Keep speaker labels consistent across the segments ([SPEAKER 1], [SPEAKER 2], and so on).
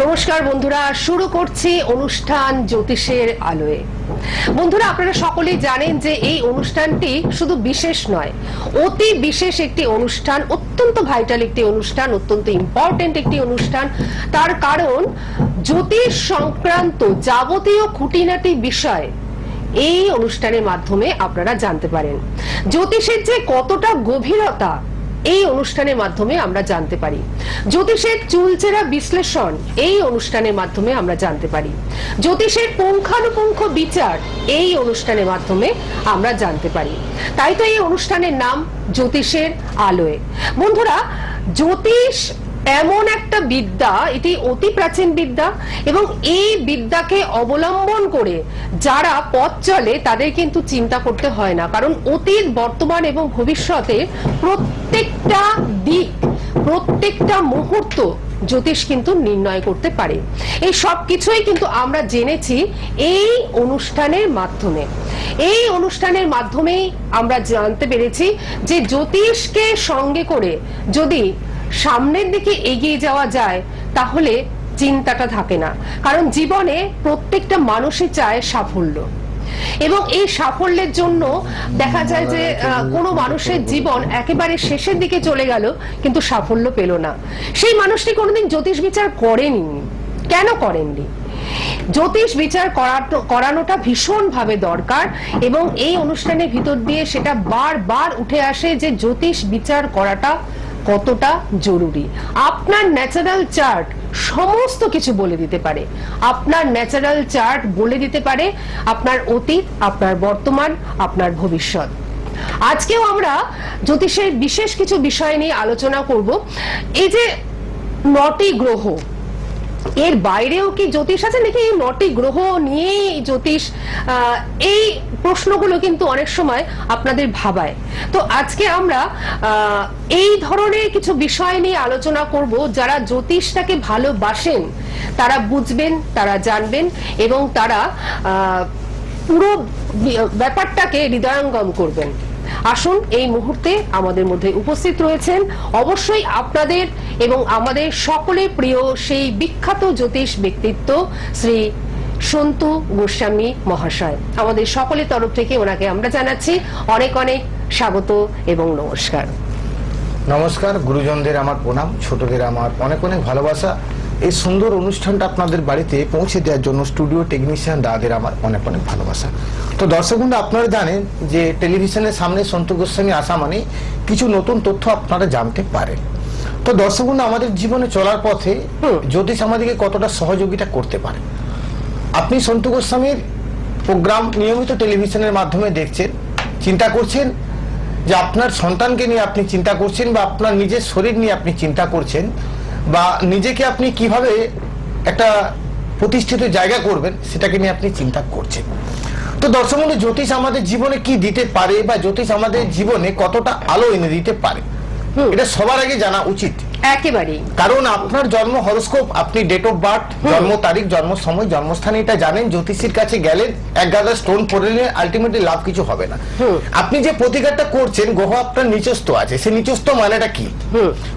[SPEAKER 1] নমস্কার বন্ধুরা, শুরু করছি অনুষ্ঠান জ্যোতিষের আলোয়। বন্ধুরা, আপনারা সকলেই জানেন যে এই অনুষ্ঠানটি শুধু বিশেষ নয়, অতি বিশেষ একটি অনুষ্ঠান, অত্যন্ত ভাইটাল একটি অনুষ্ঠান, অত্যন্ত ইম্পর্টেন্ট একটি অনুষ্ঠান। তার কারণ জ্যোতিষ সংক্রান্ত যাবতীয় খুঁটিনাটি বিষয় এই অনুষ্ঠানের মাধ্যমে আপনারা জানতে পারেন। জ্যোতিষের যে কতটা গভীরতা এই অনুষ্ঠানের মাধ্যমে আমরা জানতে পারি। জ্যোতিষের চুলচেরা বিশ্লেষণ এই অনুষ্ঠানের মাধ্যমে আমরা জানতে পারি। জ্যোতিষের পুঙ্খানুপুঙ্খ বিচার এই অনুষ্ঠানের মাধ্যমে আমরা জানতে পারি। তাই তো এই অনুষ্ঠানের নাম জ্যোতিষের আলোয়। বন্ধুরা, জ্যোতিষ এমন একটা বিদ্যা, এটি অতি প্রাচীন বিদ্যা, এবং এই বিদ্যাকে অবলম্বন করে যারা পথ চলে তাদের কিন্তু চিন্তা করতে হয় না, কারণ অতীত, বর্তমান এবং ভবিষ্যতের প্রত্যেকটা দিক, প্রত্যেকটা মুহূর্ত জ্যোতিষ কিন্তু নির্ণয় করতে পারে। এই সব কিছুই কিন্তু আমরা জেনেছি এই অনুষ্ঠানের মাধ্যমে। এই অনুষ্ঠানের মাধ্যমেই আমরা জানতে পেরেছি যে জ্যোতিষকে সঙ্গে করে যদি সামনের দিকে এগিয়ে যাওয়া যায় তাহলে চিন্তাটা থাকে না, কারণ জীবনে প্রত্যেকটা মানুষই চায় সাফল্য, এবং এই সাফল্যের জন্য দেখা যায় যে কোনো মানুষের জীবন একেবারে শেষের দিকে চলে গেল কিন্তু সাফল্য পেল না। সেই মানুষটি কোনোদিন জ্যোতিষ বিচার করেনি। কেন করেননি? জ্যোতিষ বিচার করানোটা ভীষণভাবে দরকার, এবং এই অনুষ্ঠানের ভিতর দিয়ে সেটা বারবার উঠে আসে যে জ্যোতিষ বিচার করাটা কতটা জরুরি। আপনার ন্যাচারাল চার্ট সমস্ত কিছু বলে দিতে পারে। আপনার ন্যাচারাল চার্ট বলে দিতে পারে আপনার অতীত, আপনার বর্তমান, আপনার ভবিষ্যৎ। আজকেও আমরা জ্যোতিষের বিশেষ কিছু বিষয় নিয়ে আলোচনা করব। এই যে 9টি গ্রহ, এর বাইরেও কি জ্যোতিষ আছে নাকি এই 9টি গ্রহ নিয়েই জ্যোতিষ? এই প্রশ্নগুলো কিন্তু অনেক সময় আপনাদের ভাবায়। তো আজকে আমরা এই ধরনের কিছু বিষয় নিয়ে আলোচনা করব। যারা জ্যোতিষটাকে ভালোবাসেন তারা বুঝবেন, তারা জানবেন, এবং তারা পুরো ব্যাপারটাকে হৃদয়ঙ্গম করবেন। আসুন, এই মুহূর্তে আমাদের মধ্যে উপস্থিত রয়েছেন অবশ্যই আপনাদের এবং আমাদের সকলের প্রিয় সেই বিখ্যাত জ্যোতিষ ব্যক্তিত্ব শ্রী সন্তু গোস্বামী মহাশয়। আমাদের সকলের তরফ থেকে ওনাকে আমরা জানাচ্ছি অনেক অনেক স্বাগত এবং নমস্কার।
[SPEAKER 2] নমস্কার। গুরুজনদের আমার প্রণাম, ছোটদের আমার অনেক অনেক ভালোবাসা। এই সুন্দর অনুষ্ঠানটা আপনাদের বাড়িতে পৌঁছে দেওয়ার জন্য স্টুডিও টেকনিশিয়ান দাদের আমার অনেক অনেক ভালোবাসা। তো দর্শক বন্ধু, আপনারা জানেন যে টেলিভিশনের সামনে সন্তু গোস্বামী আসা মানে কিছু নতুন তথ্য আপনারা জানতে পারেন। তো দর্শক বন্ধু, আমাদের জীবনে চলার পথে জ্যোতিষ আমাদেরকে কতটা সহযোগিতা করতে পারে। আপনি সন্তু গোস্বামীর প্রোগ্রাম নিয়মিত টেলিভিশনের মাধ্যমে দেখছেন, চিন্তা করছেন যে আপনার সন্তানকে নিয়ে আপনি চিন্তা করছেন, বা আপনার নিজের শরীর নিয়ে আপনি চিন্তা করছেন, বা নিজেকে আপনি কিভাবে একটা প্রতিষ্ঠিত জায়গা করবেন সেটাকে নিয়ে আপনি চিন্তা করছেন। তো দর্শক বন্ধু, জ্যোতিষ আমাদের জীবনে কি দিতে পারে, বা জ্যোতিষ আমাদের জীবনে কতটা আলো এনে দিতে পারে, এটা সবার আগে জানা উচিত
[SPEAKER 1] একেবারেই।
[SPEAKER 2] কারণ আপনার জন্ম হরোস্কোপ, আপনি ডেট অফ বার্থ, জন্ম তারিখ, জন্ম সময়, জন্মস্থান এটা জানেন। জ্যোতিষীর কাছে গেলেন, এক গাদা স্টোন পড়ে নিলে আলটিমেটলি লাভ কিছু হবে না। আপনি যে প্রতিকারটা করছেন, গ্রহ আপনার নিচস্থ আছে, সে নিচস্থ মানেটা কি?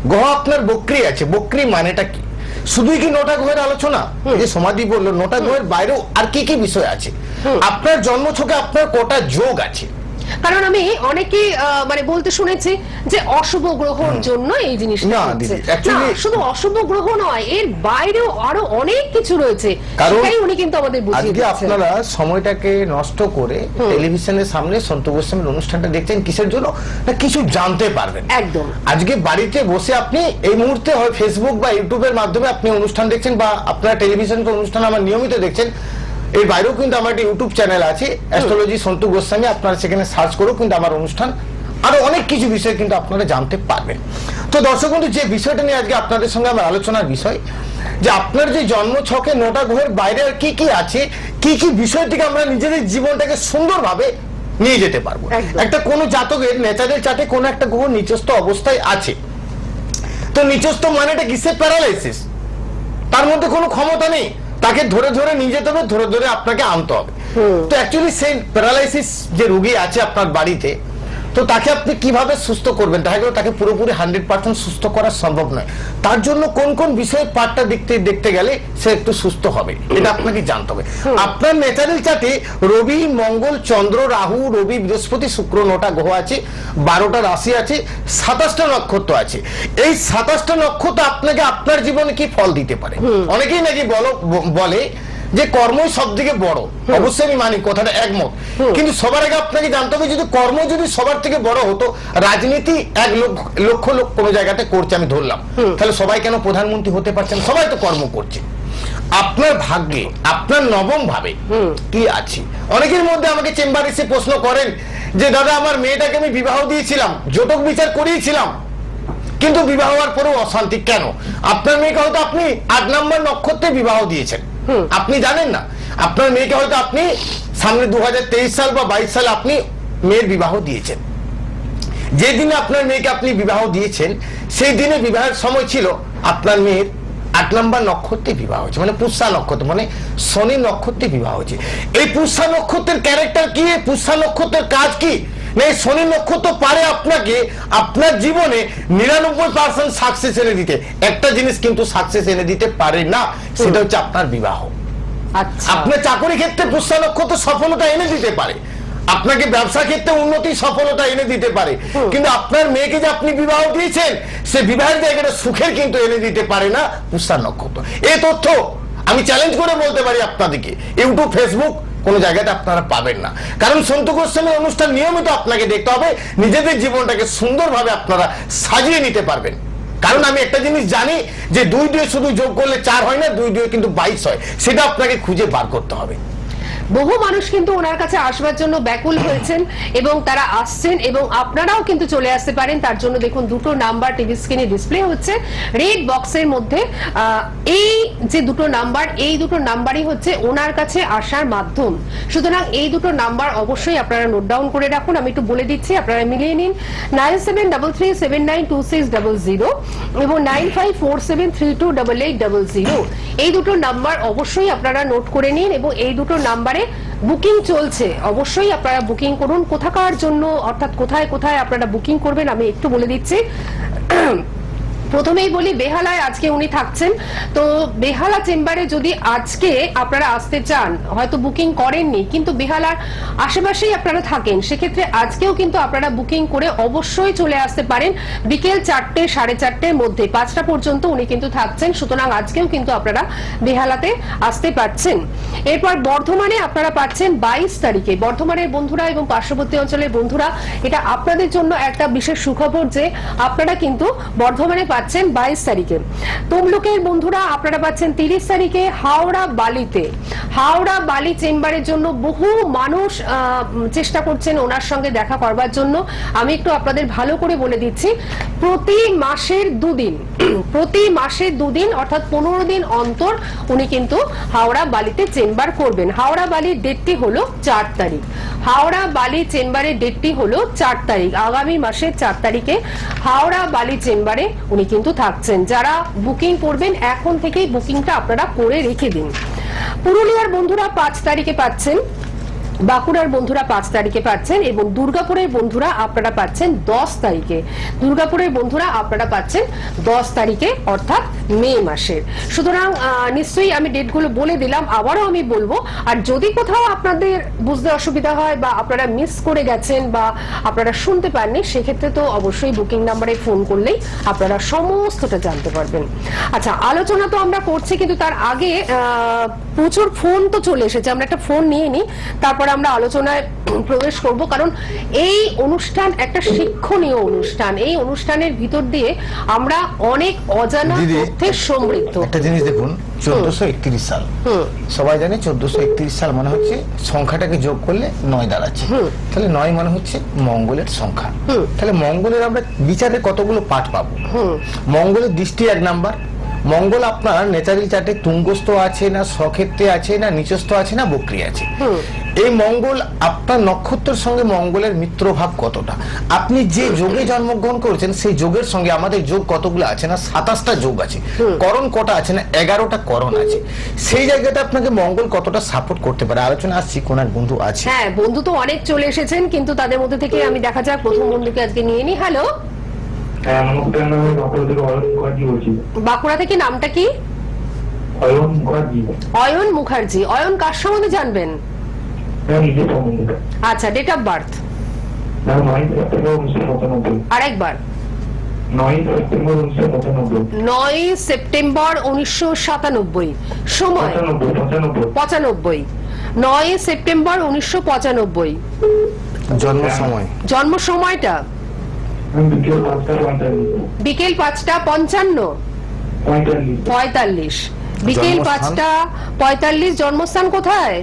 [SPEAKER 2] গ্রহ আপনার বক্রী আছে, বক্রী মানেটা কি? শুধুই কি 9টা গ্রহের আলোচনা? যে সমাধি বললো 9টা গ্রহের বাইরেও আর কি কি বিষয় আছে? আপনার জন্ম ছকে আপনার কটা যোগ আছে? কারণ
[SPEAKER 1] আমি অনেকে মানে বলতে শুনেছি যে অশুভ গ্রহর জন্য এই জিনিসটা হচ্ছে। না, শুধু অশুভ গ্রহ নয়, এর বাইরেও আরো অনেক কিছু রয়েছে, সেটাই উনি কিন্তু আমাদের বুঝিয়ে দিচ্ছেন।
[SPEAKER 2] আপনারা সময়টাকে নষ্ট করে টেলিভিশনের সামনে সন্তু গোস্বামীর অনুষ্ঠানটা দেখছেন কিসের জন্য? না, কিছু জানতে পারবেন।
[SPEAKER 1] একদম।
[SPEAKER 2] আজকে বাড়িতে বসে আপনি এই মুহূর্তে হয় ফেসবুক বা ইউটিউবের মাধ্যমে আপনি অনুষ্ঠান দেখছেন, বা আপনারা টেলিভিশন অনুষ্ঠান আমার নিয়মিত দেখছেন। এর বাইরেও কিন্তু আমার একটা ইউটিউব চ্যানেল আছে, অ্যাস্ট্রোলজি সন্তু গোস্বামী, আপনারা সেখানে সার্চ করুন, কিন্তু আমার অনুষ্ঠান আরো অনেক কিছু বিষয় কিন্তু আপনারা জানতে পারবেন। তো দর্শক বন্ধু, যে বিষয়টা নিয়ে আজকে আপনাদের সঙ্গে আমার আলোচনার বিষয়, যে আপনার যে জন্ম ছকে 9টা গ্রহের বাইরে আর কি কি আছে, কি কি বিষয় থেকে আমরা নিজেদের জীবনটাকে সুন্দরভাবে নিয়ে যেতে পারবো। একটা কোনো জাতকের ন্যাচারাল চার্টে কোনো একটা গ্রহ নিচস্থ অবস্থায় আছে, তো নিচস্থ মানেটা কি? সে প্যারালাইসিস, তার মধ্যে কোনো ক্ষমতা নেই, তাকে ধরে ধরে নিয়ে যেতে হবে, ধরে ধরে আপনাকে আনতে হবে। তো অ্যাকচুয়ালি সেই প্যারালাইসিস যে রোগী আছে আপনার বাড়িতে, তো তো তাকে আপনি কিভাবে সুস্থ করবেন? দেখা গেল তাকে পুরোপুরি 100% সুস্থ করা সম্ভব নয়। তার জন্য কোন কোন বিষয়ের পার্টটা দেখতে গেলে সে একটু সুস্থ হবে, এটা আপনাকে জানতে হবে। আপনার ন্যাচারাল চার্টে রবি, মঙ্গল, চন্দ্র, রাহু, রবি, বৃহস্পতি, শুক্র 9টা গ্রহ আছে, 12টা রাশি আছে, 27টা নক্ষত্র আছে। এই 27টা নক্ষত্র আপনাকে আপনার জীবনে কি ফল দিতে পারে? অনেকেই নাকি বলে যে কর্মই সব থেকে বড়। অবশ্যই আমি মানি, কথাটা একমত, কিন্তু সবার আগে আপনাকে জানতে হবে যদি কর্ম যদি সবার থেকে বড় হতো, রাজনীতি 1 লক্ষ লোক কোনো জায়গাতে করছে আমি ধরলাম, তাহলে সবাই কেন প্রধানমন্ত্রী হতে পারছেন? সবাই তো কর্ম করছে। আপনার ভাগ্যে আপনার নবম ভাবে কি আছে? অনেকের মধ্যে আমাকে চেম্বারে এসে প্রশ্ন করেন যে দাদা আমার মেয়েটাকে আমি বিবাহ দিয়েছিলাম, জটক বিচার করিয়েছিলাম, কিন্তু বিবাহ হওয়ার পরেও অশান্তি কেন? আপনার মেয়েকে হয়তো আপনি 8 নম্বর নক্ষত্রে বিবাহ দিয়েছেন, আপনি জানেন না। আপনার মেয়েকে হয়তো আপনি সামনে 2023 সাল বা 22 সালে আপনি মেয়ের বিবাহ দিয়েছেন। যে দিনে আপনার মেয়েকে আপনি বিবাহ দিয়েছেন সেই দিনে বিবাহের সময় ছিল আপনার মেয়ের 8 নম্বর নক্ষত্রে বিবাহ হচ্ছে, মানে পুষ্যা নক্ষত্র, মানে শনি নক্ষত্রে বিবাহ হচ্ছে। এই পুষ্যা নক্ষত্রের ক্যারেক্টার কি? পুষ্যা নক্ষত্রের কাজ কি? না, এই শনি নক্ষত্র পারে আপনাকে আপনার জীবনে 99% সাকসেস এনে দিতে। একটা জিনিস কিন্তু সাকসেস এনে দিতে পারে না, সেটা হচ্ছে আপনার বিবাহ।
[SPEAKER 1] আচ্ছা,
[SPEAKER 2] আপনার চাকরি ক্ষেত্রে পুষ্যা নক্ষত্র সফলতা এনে দিতে পারে, আপনাকে ব্যবসা ক্ষেত্রে উন্নতি সফলতা এনে দিতে পারে, কিন্তু আপনার মেয়েকে যে আপনি বিবাহ দিয়েছেন সে বিবাহের জায়গাটা সুখের কিন্তু এনে দিতে পারে না পুষ্যা নক্ষত্র। এই তথ্য আমি চ্যালেঞ্জ করে বলতে পারি আপনাদেরকে, ইউটিউব, ফেসবুক কোন জায়গাতে আপনারা পাবেন না। কারণ সন্তু গোস্বামীর অনুষ্ঠান নিয়মিত আপনাকে দেখতে হবে, নিজেদের জীবনটাকে সুন্দরভাবে আপনারা সাজিয়ে নিতে পারবেন। কারণ আমি একটা জিনিস জানি যে 2 শুধু যোগ করলে 4 হয় না, 2 কিন্তু 22 হয়, সেটা আপনাকে খুঁজে বার করতে হবে।
[SPEAKER 1] বহু মানুষ কিন্তু ওনার কাছে আসবার জন্য ব্যাকুল হয়েছেন এবং তারা আসছেন, এবং আপনারাও কিন্তু চলে আসতে পারেন। তার জন্য দেখুন 2টো নাম্বার টিভি স্ক্রিনে ডিসপ্লে হচ্ছে রেড বক্সের মধ্যে। এই যে 2টো নাম্বার, এই 2টো নাম্বারই হচ্ছে ওনার কাছে আসার মাধ্যম। সুতরাং এই 2টো নাম্বার অবশ্যই আপনারা নোট ডাউন করে রাখুন। আমি একটু বলে দিচ্ছি, আপনারা মিলিয়ে নিন। 9733792600 এবং 9547328800। এই 2টো নাম্বার অবশ্যই আপনারা নোট করে নিন, এবং এই 2টো নাম্বারে বুকিং চলছে। অবশ্যই আপনারা বুকিং করুন। কোথাকার জন্য, অর্থাৎ কোথায় কোথায় আপনারা বুকিং করবেন আমি একটু বলে দিচ্ছি। প্রথমেই বলি, বেহালায় আজকে উনি থাকছেন। তো বেহালা চেম্বারে যদি আজকে আপনারা আসতে চান, হয়তো বুকিং করেননি কিন্তু বেহালার আশেপাশেই আপনারা থাকেন, সেক্ষেত্রে আজকেও কিন্তু আপনারা বুকিং করে অবশ্যই চলে আসতে পারেন। বিকেল 4টে 4:30-র মধ্যে 5টা পর্যন্ত উনি কিন্তু থাকছেন। সুতরাং আজকেও কিন্তু আপনারা বেহালাতে আসতে পারছেন। এরপর বর্ধমানে আপনারা পাচ্ছেন 22 তারিখে। বর্ধমানের বন্ধুরা এবং পার্শ্ববর্তী অঞ্চলের বন্ধুরা, এটা আপনাদের জন্য একটা বিশেষ সুখবর যে আপনারা কিন্তু বর্ধমানে পাচ্ছেন 22 তারিখে। তমলুকের বন্ধুরা আপনারা পাচ্ছেন 30 তারিখে হাওড়া বালিতে। হাওড়া বালি চেম্বারের জন্য বহু মানুষ চেষ্টা করছেন ওনার সঙ্গে দেখা করবার জন্য। আমি একটু আপনাদের ভালো করে বলে দিচ্ছি, প্রতি মাসের 2 দিন প্রতি মাসের 2 দিন অর্থাৎ 15 দিন অন্তর উনি কিন্তু হাওড়া বালিতে চেম্বার করবেন। হাওড়া বালির ডেটটি হলো 4 তারিখ। হাওড়া বালি চেম্বারের ডেটটি হলো 4 তারিখ, আগামী মাসের 4 তারিখে হাওড়া বালি চেম্বারে উনি কিন্তু থাকছেন। যারা বুকিং করবেন এখন থেকেই বুকিংটা আপনারা করে রেখে দিন। পুরুলিয়ার বন্ধুরা 5 তারিখে পাচ্ছেন, বাঁকুড়ার বন্ধুরা 5 তারিখে পাচ্ছেন, এবং দুর্গাপুরের বন্ধুরা আপনারা পাচ্ছেন 10 তারিখে। দুর্গাপুরের বন্ধুরা আপনারা পাচ্ছেন 10 তারিখে, অর্থাৎ মে মাসের। সুতরাং নিশ্চয়ই আমি ডেটগুলো বলে দিলাম, আবারও আমি বলবো। আর যদি কোথাও আপনাদের বুঝতে অসুবিধা হয় বা আপনারা মিস করে গেছেন বা আপনারা শুনতে পাননি, সেক্ষেত্রে তো অবশ্যই বুকিং নাম্বারে ফোন করলেই আপনারা সমস্তটা জানতে পারবেন। আচ্ছা, আলোচনা তো আমরা করছি, কিন্তু তার আগে প্রচুর ফোন তো চলে এসেছে, আমরা একটা ফোন নিয়ে নিই, তারপর আমরা আলোচনায় প্রবেশ করব। কারণ এই অনুষ্ঠান একটা শিক্ষণীয় অনুষ্ঠান। এই অনুষ্ঠানের ভিতর দিয়ে আমরা অনেক অজানা তথ্যের সমৃদ্ধ।
[SPEAKER 2] একটা জিনিস দেখুন, 1431 সাল, সবাই জানে 1431 সাল মানে হচ্ছে সংখ্যাটাকে যোগ করলে 9 দাঁড়াচ্ছে। তাহলে 9 মানে হচ্ছে মঙ্গলের সংখ্যা। তাহলে মঙ্গলের আমরা বিচারে কতগুলো পাঠ পাবো? মঙ্গলের দৃষ্টি 1 নাম্বার, মঙ্গল আপনার নেচারাল চার্টে তুঙ্গস্থ আছে না স্বক্ষেত্রে আছে না নিচস্থ আছে না বক্রী আছে। এই মঙ্গল আপনার নক্ষত্রের সঙ্গে মঙ্গলের মিত্র ভাব কতটা, আপনি যে যোগে জন্মগ্রহণ করেছেন সেই যোগের সঙ্গে আমাদের যোগ কতগুলো আছে না 27টা যোগ আছে, করণ কটা আছে না 11টা করণ আছে, সেই জায়গাটা আপনাকে মঙ্গল কতটা সাপোর্ট করতে পারে। আলোচনা আসছি, কোন এক বন্ধু আছে।
[SPEAKER 1] হ্যাঁ, বন্ধু তো অনেক চলে এসেছেন, কিন্তু তাদের মধ্যে থেকে আমি দেখা যাক প্রথম বন্ধুকে আজকে নিয়ে নি। হ্যালো,
[SPEAKER 3] হ্যাঁ নমস্কার, আমি বাঁকুড়া থেকে অয়ন মুখার্জি বলছি।
[SPEAKER 1] বাঁকুড়া থেকে, নামটা কি?
[SPEAKER 3] অয়ন মুখার্জি।
[SPEAKER 1] অয়ন মুখার্জি। অয়ন কার সম্বন্ধে জানবেন?
[SPEAKER 3] হ্যাঁ নিজের সম্বন্ধে।
[SPEAKER 1] আচ্ছা, ডেট অফ বার্থ?
[SPEAKER 3] 9 সেপ্টেম্বর 1995।
[SPEAKER 1] আরেকবার?
[SPEAKER 3] 9 সেপ্টেম্বর 1995।
[SPEAKER 1] 9 সেপ্টেম্বর 1997। সময়? 95। 9 সেপ্টেম্বর 1995।
[SPEAKER 2] জন্ম সময়?
[SPEAKER 1] জন্ম সময়টা?
[SPEAKER 3] বিকেল 5:45।
[SPEAKER 1] বিকেল 5:55। 45। বিকেল
[SPEAKER 2] জন্মস্থান?
[SPEAKER 1] 5:45। জন্মস্থান কোথায়?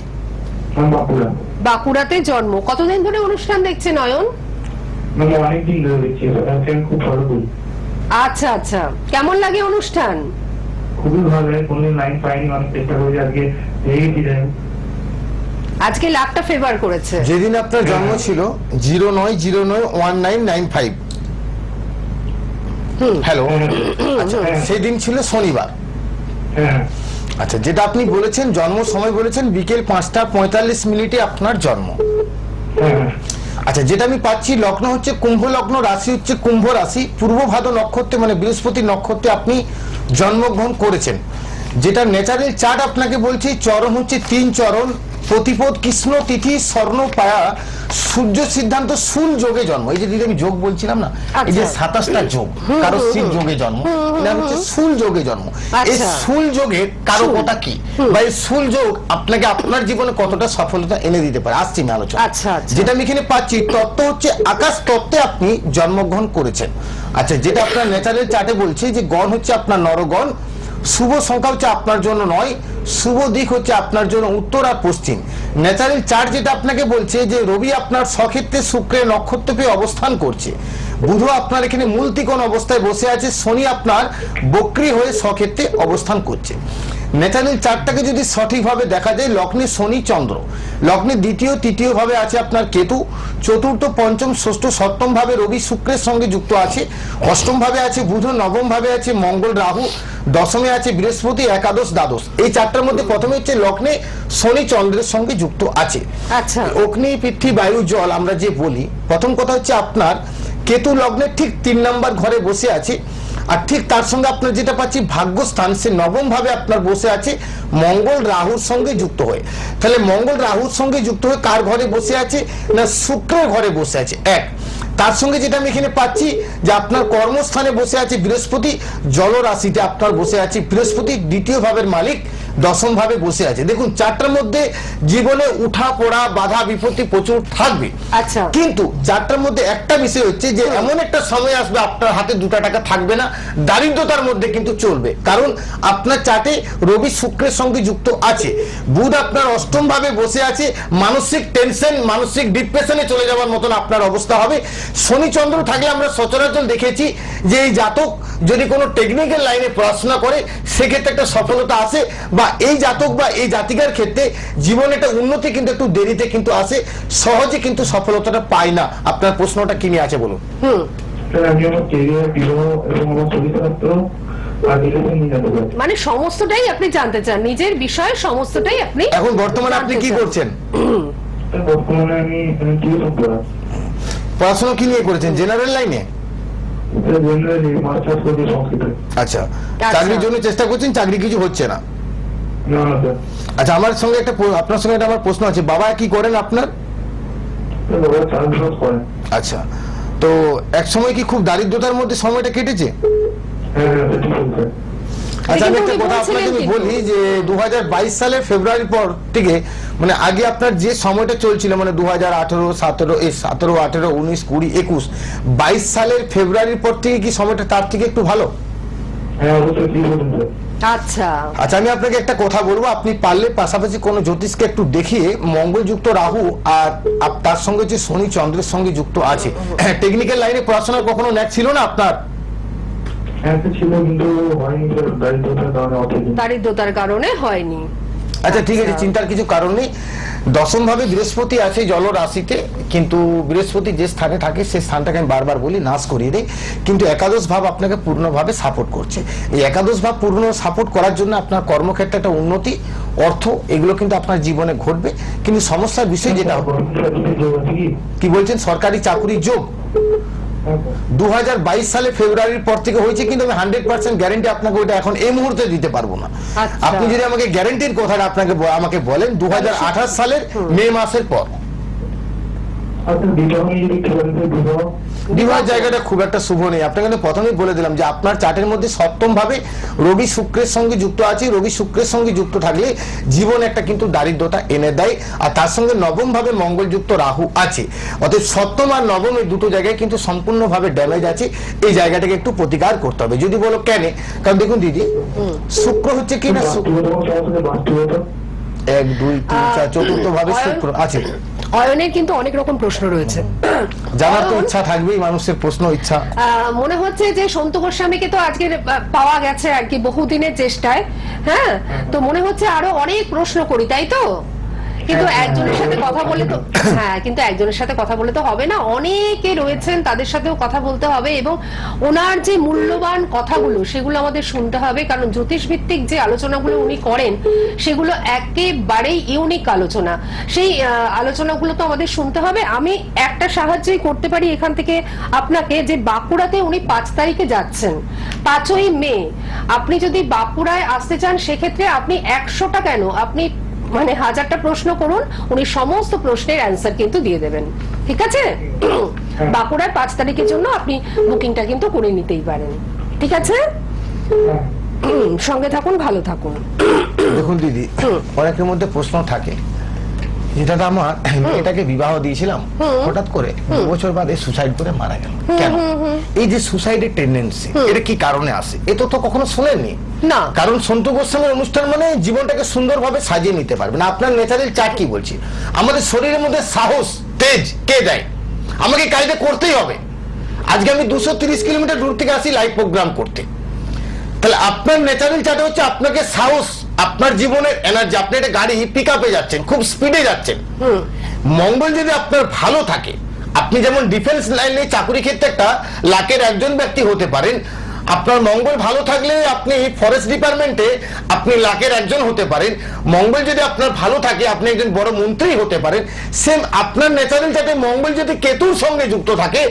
[SPEAKER 3] বাঁকুড়া।
[SPEAKER 1] বাঁকুড়াতে জন্ম। কতদিন ধরে অনুষ্ঠান দেখছেন অয়ন?
[SPEAKER 3] মানে অনেকদিন ধরে দেখছি, আমি খুব ভালো করি।
[SPEAKER 1] আচ্ছা আচ্ছা, কেমন লাগে অনুষ্ঠান?
[SPEAKER 3] খুবই ভালো লাগে, কোনদিন লাইন পাইনি, অনেক চেষ্টা করেছি, আজকে পেয়ে গেছি।
[SPEAKER 1] আজকে লাখটা ফেভার করেছে।
[SPEAKER 2] যেদিন আপনার জন্ম ছিল 09091995। হ্যালো, আচ্ছা সেই দিন ছিল শনিবার।
[SPEAKER 3] হ্যাঁ
[SPEAKER 2] আচ্ছা, যেটা আপনি বলেছেন জন্ম সময় বলেছেন বিকেল 5:45 আপনার জন্ম।
[SPEAKER 3] হ্যাঁ।
[SPEAKER 2] আচ্ছা, যেটা আমি পাচ্ছি লগ্ন হচ্ছে কুম্ভ লগ্ন, রাশি হচ্ছে কুম্ভ রাশি, পূর্ব ভাদ নক্ষত্রে মানে বৃহস্পতি নক্ষত্রে আপনি জন্মগ্রহণ করেছেন। যেটা ন্যাচারাল চার্ট আপনাকে বলছে চরণ হচ্ছে 3 চরণ, প্রতিপদ কৃষ্ণ তিথি স্বর্ণ পায়া, সূর্য সিদ্ধান্ত শুল যোগে জন্ম। এই যে দিদি আমি যোগ বলছিলাম না, এই যে 27টা যোগ, কারো শিল যোগে জন্ম, এটা হচ্ছে শুল যোগে জন্ম। এই শুল যোগের কারকটা কি বা এই শুল যোগ আপনাকে আপনার জীবনে কতটা সফলতা এনে দিতে পারে, আসছি আমি আলোচনা।
[SPEAKER 1] আচ্ছা আচ্ছা।
[SPEAKER 2] যেটা আমি এখানে পাচ্ছি তত্ত্ব হচ্ছে আকাশ তত্ত্বে আপনি জন্মগ্রহণ করেছেন। আচ্ছা, যেটা আপনার ন্যাচারাল চার্টে বলছে যে গণ হচ্ছে আপনার নরগণ, শুভ সংখ্যা হচ্ছে আপনার জন্য 9, শুভ দিক হচ্ছে আপনার জন্য উত্তর আর পশ্চিম। ন্যাচারাল চার্ট যেটা আপনাকে বলছে যে রবি আপনার স্বক্ষেত্রে শুক্রের নক্ষত্র পেয়ে অবস্থান করছে, বুধ আপনার এখানে মূল ত্রিকোণ অবস্থায় বসে আছে, শনি আপনার বক্রী হয়ে স্বক্ষেত্রে অবস্থান করছে। ন্যাচারাল চার্টটাকে যদি সঠিকভাবে দেখা যায়, লগ্নে শনি চন্দ্র, লগ্নে দ্বিতীয় তৃতীয় ভাবে আছে আপনার কেতু, চতুর্থ পঞ্চম ষষ্ঠ সপ্তম ভাবে রবি শুক্রের সঙ্গে যুক্ত আছে, অষ্টম ভাবে আছে বুধ, নবম ভাবে আছে মঙ্গল রাহু, দশমে আছে বৃহস্পতি, একাদশ দ্বাদশ। এই চারটার মধ্যে প্রথমে হচ্ছে লগ্নে শনি চন্দ্রের সঙ্গে যুক্ত আছে।
[SPEAKER 1] আচ্ছা,
[SPEAKER 2] অগ্নি পৃথ্বী বায়ু জল আমরা যে বলি, প্রথম কথা হচ্ছে আপনার কেতু লগ্নে ঠিক 3 নম্বর ঘরে বসে আছে, আর ঠিক তার সঙ্গে আপনার যেটা পাচ্ছি ভাগ্যস্থান, সে নবম ভাবে আপনার বসে আছে মঙ্গল রাহুর সঙ্গে যুক্ত হয়ে। তাহলে মঙ্গল রাহুর সঙ্গে যুক্ত হয়ে কার ঘরে বসে আছে না শুক্রের ঘরে বসে আছে। এক, তার সঙ্গে যেটা আমি এখানে পাচ্ছি যে আপনার কর্মস্থানে বসে আছে বৃহস্পতি, জল রাশিতে আপনার বসে আছে বৃহস্পতি, দ্বিতীয় ভাবের মালিক দশম ভাবে বসে আছে। দেখুন চারটার মধ্যে জীবনে উঠা পড়া বাধা বিপত্তি প্রচুর থাকবে।
[SPEAKER 1] আচ্ছা,
[SPEAKER 2] কিন্তু চারটার মধ্যে একটা বিষয় হচ্ছে যে এমন একটা সময় আসবে আপনার হাতে 2টা টাকা থাকবে না, দারিদ্রতার মধ্যে কিন্তু চলবে। কারণ আপনার চার্টে রবি শুক্রের সঙ্গে যুক্ত আছে, বুধ আপনার অষ্টম ভাবে বসে আছে, মানসিক টেনশন মানসিক ডিপ্রেশনে চলে যাওয়ার মতন আপনার অবস্থা হবে। শনি চন্দ্র থাকলে আমরা সচরাচর দেখেছি যে এই জাতক যদি কোনো টেকনিক্যাল লাইনে পড়াশোনা করে সেক্ষেত্রে একটা সফলতা আসে, বা এই জাতক বা এই জাতিকার ক্ষেত্রে জীবনে একটা উন্নতি কিন্তু একটু দেরিতে কিন্তু আসে, সহজে কিন্তু সফলতাটা পায় না। আপনার প্রশ্নটা কি নিয়ে আছে বলুন।
[SPEAKER 3] আমি আমার কেরিয়ার, বিবাহ এবং আমার চরিত্র আর রিলেশন নিয়ে জানতে চাই।
[SPEAKER 1] মানে সমস্তটাই আপনি জানতে চান, নিজের বিষয়ে সমস্তটাই আপনি
[SPEAKER 2] এখন বর্তমানে আপনি কি করছেন?
[SPEAKER 3] বর্তমানে আমি টিউশন পড়াই।
[SPEAKER 2] পড়াশোনা কি নিয়ে করেছেন? জেনারেল লাইনে?
[SPEAKER 3] জেনারেলি মাস্টার্স করছি সংস্কৃতে।
[SPEAKER 2] আচ্ছা, চাকরির জন্য চেষ্টা করছেন, চাকরি কিছু হচ্ছে না?
[SPEAKER 3] না না স্যার।
[SPEAKER 2] আচ্ছা, আমার সঙ্গে আপনার সঙ্গে একটা আমার প্রশ্ন আছে, বাবা কি করেন আপনার?
[SPEAKER 3] বাবা চাষবাস করেন।
[SPEAKER 2] আচ্ছা, তো এক সময় কি খুব দারিদ্রতার মধ্যে সময়টা কেটেছে?
[SPEAKER 3] হ্যাঁ হ্যাঁ ঠিক আছে।
[SPEAKER 2] আচ্ছা, আমি একটা
[SPEAKER 1] উনি
[SPEAKER 2] কথা আপনাকে আমি
[SPEAKER 1] বলছিলেন
[SPEAKER 2] বলি যে 2022 সালের ফেব্রুয়ারির পর থেকে মানে আগে আপনার যে সময়টা চলছিল মানে 2018 17 18 19 20 21 22 সালের ফেব্রুয়ারির পর থেকে কি সময়টা তার থেকে একটু ভালো?
[SPEAKER 3] হ্যাঁ অবশ্যই ঠিক বলুন স্যার।
[SPEAKER 1] আচ্ছা
[SPEAKER 2] আচ্ছা, আমি আপনাকে একটা কথা বলবো, আপনি পারলে পাশাপাশি কোনো জ্যোতিষকে একটু দেখিয়ে মঙ্গলযুক্ত রাহু আর তার সঙ্গে যে শনি চন্দ্রের সঙ্গে যুক্ত আছে, টেকনিক্যাল লাইনে পড়াশোনার কখনো ন্যাক ছিল না আপনার?
[SPEAKER 3] একটা ছিল কিন্তু হয়নি স্যার, দারিদ্রতার কারণে অর্থের।
[SPEAKER 1] দারিদ্রতার কারণে হয়নি।
[SPEAKER 2] আচ্ছা ঠিক আছে, চিন্তার কিছু কারণ নেই। দশম ভাবে বৃহস্পতি আছে জল রাশিতে, কিন্তু বৃহস্পতি যে স্থানে থাকে সেই স্থানটাকে আমি বারবার বলি নাশ করিয়ে দেয়, কিন্তু একাদশ ভাব আপনাকে পূর্ণভাবে সাপোর্ট করছে। এই একাদশ ভাব পূর্ণ সাপোর্ট করার জন্য আপনার কর্মক্ষেত্রে একটা উন্নতি, অর্থ এগুলো কিন্তু আপনার জীবনে ঘটবে। কিন্তু সমস্যার বিষয় যেটা কি বলছেন, সরকারি চাকরির যোগ 2022 সালে ফেব্রুয়ারির পর থেকে হয়েছে, কিন্তু আমি 100% গ্যারান্টি আপনাকে ওইটা এখন এই মুহূর্তে দিতে পারবো না।
[SPEAKER 1] আচ্ছা।
[SPEAKER 2] আপনি যদি আমাকে গ্যারান্টির কথাটা আমাকে বলেন 2028 সালের মে মাসের পর।
[SPEAKER 3] আচ্ছা, বিবাহ নিয়ে যদি একটু বলেন স্যার,
[SPEAKER 2] বিবাহ জায়গাটা খুব একটা শুভ নেই। আপনাকে কিন্তু প্রথমেই বলে দিলাম যে আপনার চার্টের মধ্যে সপ্তম ভাবে রবি শুক্রের সঙ্গে যুক্ত আছে। রবি শুক্রের সঙ্গে যুক্ত থাকলে জীবন একটা কিন্তু দারিদ্রতা এনে দেয়, আর তার সঙ্গে নবম ভাবে মঙ্গল যুক্ত রাহু আছে। অতএব সপ্তম আর নবম এই দুটো জায়গায় কিন্তু সম্পূর্ণভাবে ড্যামেজ আছে। এই জায়গাটাকে একটু প্রতিকার করতে হবে। যদি বলো কেন, কারণ দেখুন দিদি, শুক্র হচ্ছে কি না, 1 2 3 4 চতুর্থ ভাবে শুক্র আছে।
[SPEAKER 1] অয়নের কিন্তু অনেক রকম প্রশ্ন রয়েছে,
[SPEAKER 2] জানার তো ইচ্ছা থাকবেই মানুষের, প্রশ্ন ইচ্ছা।
[SPEAKER 1] মনে হচ্ছে যে সন্তু গোস্বামীকে তো আজকে পাওয়া গেছে আর কি বহুদিনের চেষ্টায়, হ্যাঁ, তো মনে হচ্ছে আরো অনেক প্রশ্ন করি, তাই তো? কিন্তু একজনের সাথে কথা বলে তো, হ্যাঁ, কিন্তু একজনের সাথে কথা বলে তো হবে না, অনেকে রয়েছেন তাদের সাথেও কথা বলতে হবে, এবং ওনার যে মূল্যবান কথাগুলো সেগুলো আমাদের শুনতে হবে, কারণ জ্যোতিষ ভিত্তিক যে আলোচনাগুলো উনি করেন সেগুলো একেবারেই ইউনিক আলোচনা। সেই আলোচনাগুলো তো আমাদের শুনতে হবে। আমি একটা সাহায্যই করতে পারি এখান থেকে আপনাকে, যে বাঁকুড়াতে উনি 5 তারিখে যাচ্ছেন, 5ই মে। আপনি যদি বাঁকুড়ায় আসতে চান সেক্ষেত্রে আপনি 100টা কেন, আপনি মানে 1000টা প্রশ্ন করুন, উনি সমস্ত প্রশ্নের অ্যান্সার কিন্তু দিয়ে দেবেন, ঠিক আছে? বাঁকুড়ায় 5 তারিখের জন্য আপনি বুকিংটা কিন্তু করে নিতেই পারেন, ঠিক আছে? সঙ্গে থাকুন, ভালো থাকুন।
[SPEAKER 2] দেখুন দিদি, অনেকের মধ্যে প্রশ্ন থাকে, যেটা আমার মেয়েটাকে বিবাহ দিয়েছিলাম, হঠাৎ করে 2 বছর বাদে সুসাইড করে মারা গেল। কেন? এই যে সুসাইডের টেন্ডেন্সি, এটা কি কারণে আসে? এ তো কখনো শুনেননি
[SPEAKER 1] না,
[SPEAKER 2] কারণ সন্তু গোস্বামীর অনুষ্ঠান মানে জীবনটাকে সুন্দরভাবে সাজিয়ে নিতে পারবেন। আপনার ন্যাচারাল চার্ট কি বলছি, আমাদের শরীরের মধ্যে সাহস তেজ কে দেয়? আমাকে কাজটা করতেই হবে। আজকে আমি 230 কিলোমিটার দূর থেকে আসি লাইভ প্রোগ্রাম করতে, তাহলে আপনার ন্যাচারাল চার্ট হচ্ছে আপনাকে সাহস, আপনার জীবনের এনার্জি। আপনি একটা গাড়ি পিক আপে যাচ্ছেন, খুব স্পিডে যাচ্ছেন, মঙ্গল যদি আপনার ভালো থাকে, আপনি যেমন ডিফেন্স লাইনে চাকরি ক্ষেত্রে একটা লাখের একজন ব্যক্তি হতে পারেন, আপনার মঙ্গল ভালো থাকলে আপনি ফরেস্ট ডিপার্টমেন্টে আপনি লাখের একজন হতে পারেন। মঙ্গল যদি আপনার ভালো থাকে আপনি একজন বড় মন্ত্রী হতে পারেন। সেম আপনার ন্যাচারাল চার্টে মঙ্গল যদি কেতুর সঙ্গে যুক্ত থাকে,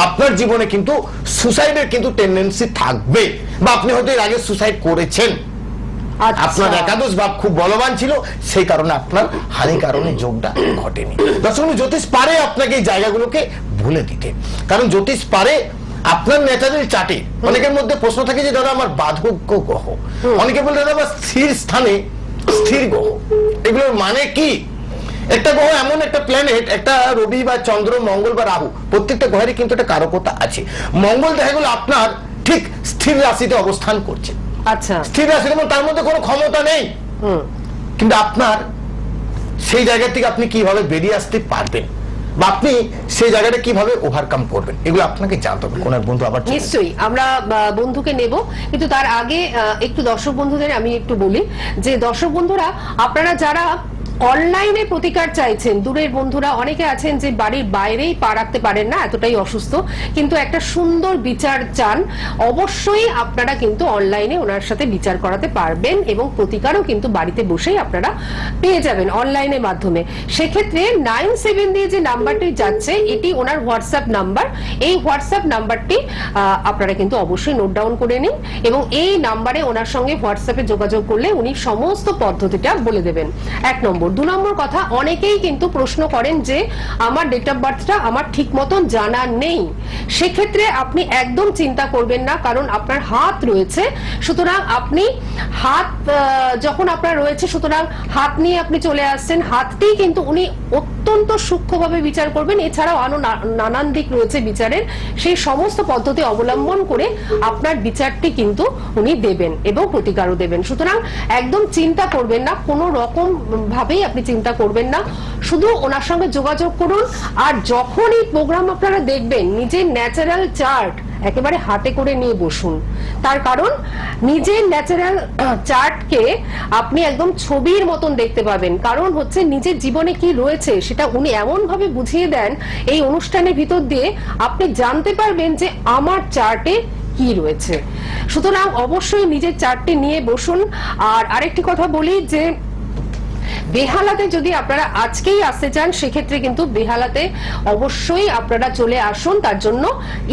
[SPEAKER 2] আপনার জীবনে কিন্তু সুসাইডের কিন্তু টেন্ডেন্সি থাকবে, বা আপনি হয়তো এর আগে সুসাইড করেছেন। আপনার একাদশ ভাব খুব বলবান ছিল, সেই কারণে আপনার হানি কারণে যোগটা ঘটেনি। দর্শক, জ্যোতিষ পারে আপনাকে এই জায়গাগুলোকে ভুলে দিতে, কারণ জ্যোতিষ পারে আপনার ন্যাচারাল চার্টে। অনেকের মধ্যে প্রশ্ন থাকে যে দাদা আমার বাধক্য গ্রহ, অনেকে বলে দাদা আমার স্থির স্থানে স্থির গ্রহ, এগুলোর মানে কি? একটা গ্রহ এমন একটা প্ল্যানেট, একটা রবি বা চন্দ্র, মঙ্গল বা রাহু, প্রত্যেকটা গ্রহেরই কিন্তু একটা কারকতা আছে। মঙ্গল দেখা গেল আপনার ঠিক স্থির রাশিতে অবস্থান করছে,
[SPEAKER 1] আচ্ছা,
[SPEAKER 2] স্থির রাশি, এবং তার মধ্যে কোনো ক্ষমতা নেই, কিন্তু আপনার সেই জায়গা থেকে আপনি কিভাবে বেরিয়ে আসতে পারবেন, বা আপনি সেই জায়গাটা কিভাবে ওভারকাম করবেন, এগুলো আপনাকে জানতে হবে। কোন এক বন্ধু আবার
[SPEAKER 1] নিশ্চয়ই আমরা বন্ধুকে নেব, কিন্তু তার আগে একটু দর্শক বন্ধুদের আমি একটু বলি যে দর্শক বন্ধুরা, আপনারা যারা অনলাইনে প্রতিকার চাইছেন, দূরের বন্ধুরা অনেকে আছেন যে বাড়ির বাইরেই পা রাখতে পারেন না, এতটাই অসুস্থ, কিন্তু একটা সুন্দর বিচার চান, অবশ্যই আপনারা কিন্তু অনলাইনে ওনার সাথে বিচার করাতে পারবেন, এবং প্রতিকারও কিন্তু বাড়িতে বসেই আপনারা পেয়ে যাবেন অনলাইনের মাধ্যমে। সেক্ষেত্রে 97 দিয়ে যে নাম্বারটি যাচ্ছে, এটি ওনার হোয়াটসঅ্যাপ নাম্বার। এই হোয়াটসঅ্যাপ নাম্বারটি আপনারা কিন্তু অবশ্যই নোট ডাউন করে নিন, এবং এই নাম্বারে ওনার সঙ্গে হোয়াটসঅ্যাপে যোগাযোগ করলে উনি সমস্ত পদ্ধতিটা বলে দেবেন। 1 নম্বর। 2 নম্বর কথা, অনেকেই কিন্তু প্রশ্ন করেন যে আমার ডেট অফ বার্থটা আমার ঠিক মতন জানা নেই। সেক্ষেত্রে আপনি একদম চিন্তা করবেন না, কারণ আপনার হাত রয়েছে, সুতরাং আপনি হাত যখন আপনার রয়েছে, সুতরাং হাত নিয়ে আপনি চলে আসছেন, হাতটি কিন্তু উনি অত্যন্ত সূক্ষ্মভাবে বিচার করবেন। এছাড়াও আরো নানান দিক রয়েছে বিচারের, সেই সমস্ত পদ্ধতি অবলম্বন করে আপনার বিচারটি কিন্তু উনি দেবেন এবং প্রতিকারও দেবেন। সুতরাং একদম চিন্তা করবেন না, কোনো রকম ভাবে আপনি চিন্তা করবেন না, শুধু ওনার সঙ্গে যোগাযোগ করুন। আর যখন এই প্রোগ্রাম আপনারা দেখবেন, নিজের ন্যাচারাল চার্ট একেবারে হাতে করে নিয়ে বসুন। তার কারণ নিজের ন্যাচারাল চার্টকে আপনি একদম ছবির মতন দেখতে পাবেন। কারণ হচ্ছে নিজের জীবনে কি রয়েছে সেটা উনি এমন ভাবে বুঝিয়ে দেন এই অনুষ্ঠানের ভিতর দিয়ে, আপনি জানতে পারবেন যে আমার চার্টে কি রয়েছে। সুতরাং অবশ্যই নিজের চার্টটি নিয়ে বসুন। আর আরেকটি কথা বলি যে বেহালাতে যদি আপনারা আজকেই আসতে চান সেক্ষেত্রে কিন্তু বেহালাতে অবশ্যই আপনারা চলে আসুন, তার জন্য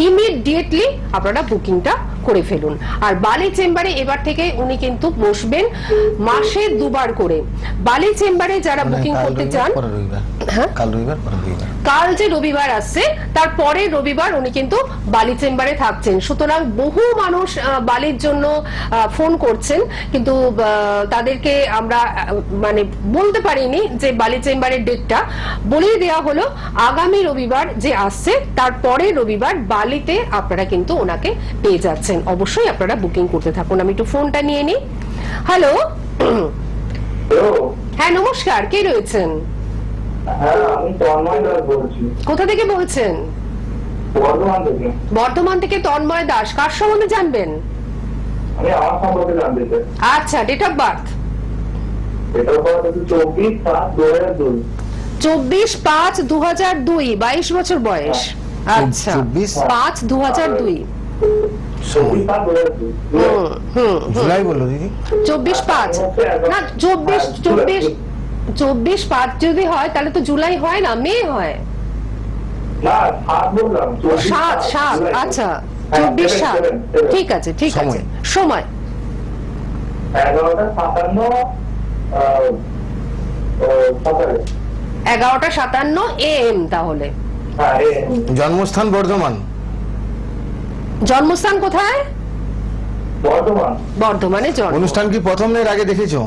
[SPEAKER 1] ইমিডিয়েটলি আপনারা বুকিংটা করে ফেলুন। আর বালি চেম্বারে এবার থেকে উনি কিন্তু বসবেন মাসে 2 বার করে। বালি চেম্বারে যারা বুকিং করতে চান, হ্যাঁ কাল যে রবিবার আসছে তার পরের রবিবার উনি কিন্তু বালি চেম্বারে থাকছেন। সুতরাং বহু মানুষ বালির জন্য ফোন করছেন, কিন্তু তাদেরকে আমরা মানে বলতে পারিনি যে বালি চেম্বারের ডেটটা, বলেই দেওয়া হলো আগামী রবিবার যে আসছে তার পরের রবিবার বালিতে আপনারা কিন্তু ওনাকে পেয়ে যাচ্ছেন। অবশ্যই আপনারা বুকিং করতে থাকুন। আমি একটু ফোনটা নিয়ে নিই। হ্যালো, হ্যাঁ নমস্কার, কে রয়েছেন?
[SPEAKER 3] হ্যাঁ, আমি তন্ময় দাস বলছি।
[SPEAKER 1] কোথা থেকে বলছেন?
[SPEAKER 3] বর্ধমান থেকে।
[SPEAKER 1] বর্ধমান থেকে তন্ময় দাস, কার সম্বন্ধে জানবেন?
[SPEAKER 3] আমি আমার সম্পর্কে জানতে চাই।
[SPEAKER 1] আচ্ছা, ডেট অফ বার্থ?
[SPEAKER 3] এটার পর 24/5/2002।
[SPEAKER 1] 24/5/2002, 22 বছর বয়স। আচ্ছা, 5/2002।
[SPEAKER 3] 24/5/2002।
[SPEAKER 2] জুলাই বললো দিদি?
[SPEAKER 1] 24/5 না, 24/5 যদি হয় তাহলে তো জুলাই হয় না, মে হয়।
[SPEAKER 3] না, 7 বললাম।
[SPEAKER 1] 7 আচ্ছা, 24/7 ঠিক আছে, ঠিক আছে। সময় 11:57 AM। তাহলে
[SPEAKER 2] জন্মস্থান বর্ধমান।
[SPEAKER 1] জন্মস্থান কোথায়?
[SPEAKER 3] বর্ধমান।
[SPEAKER 1] বর্ধমানে জন্ম।
[SPEAKER 2] অনুষ্ঠান কি প্রথম এর আগে দেখেছো?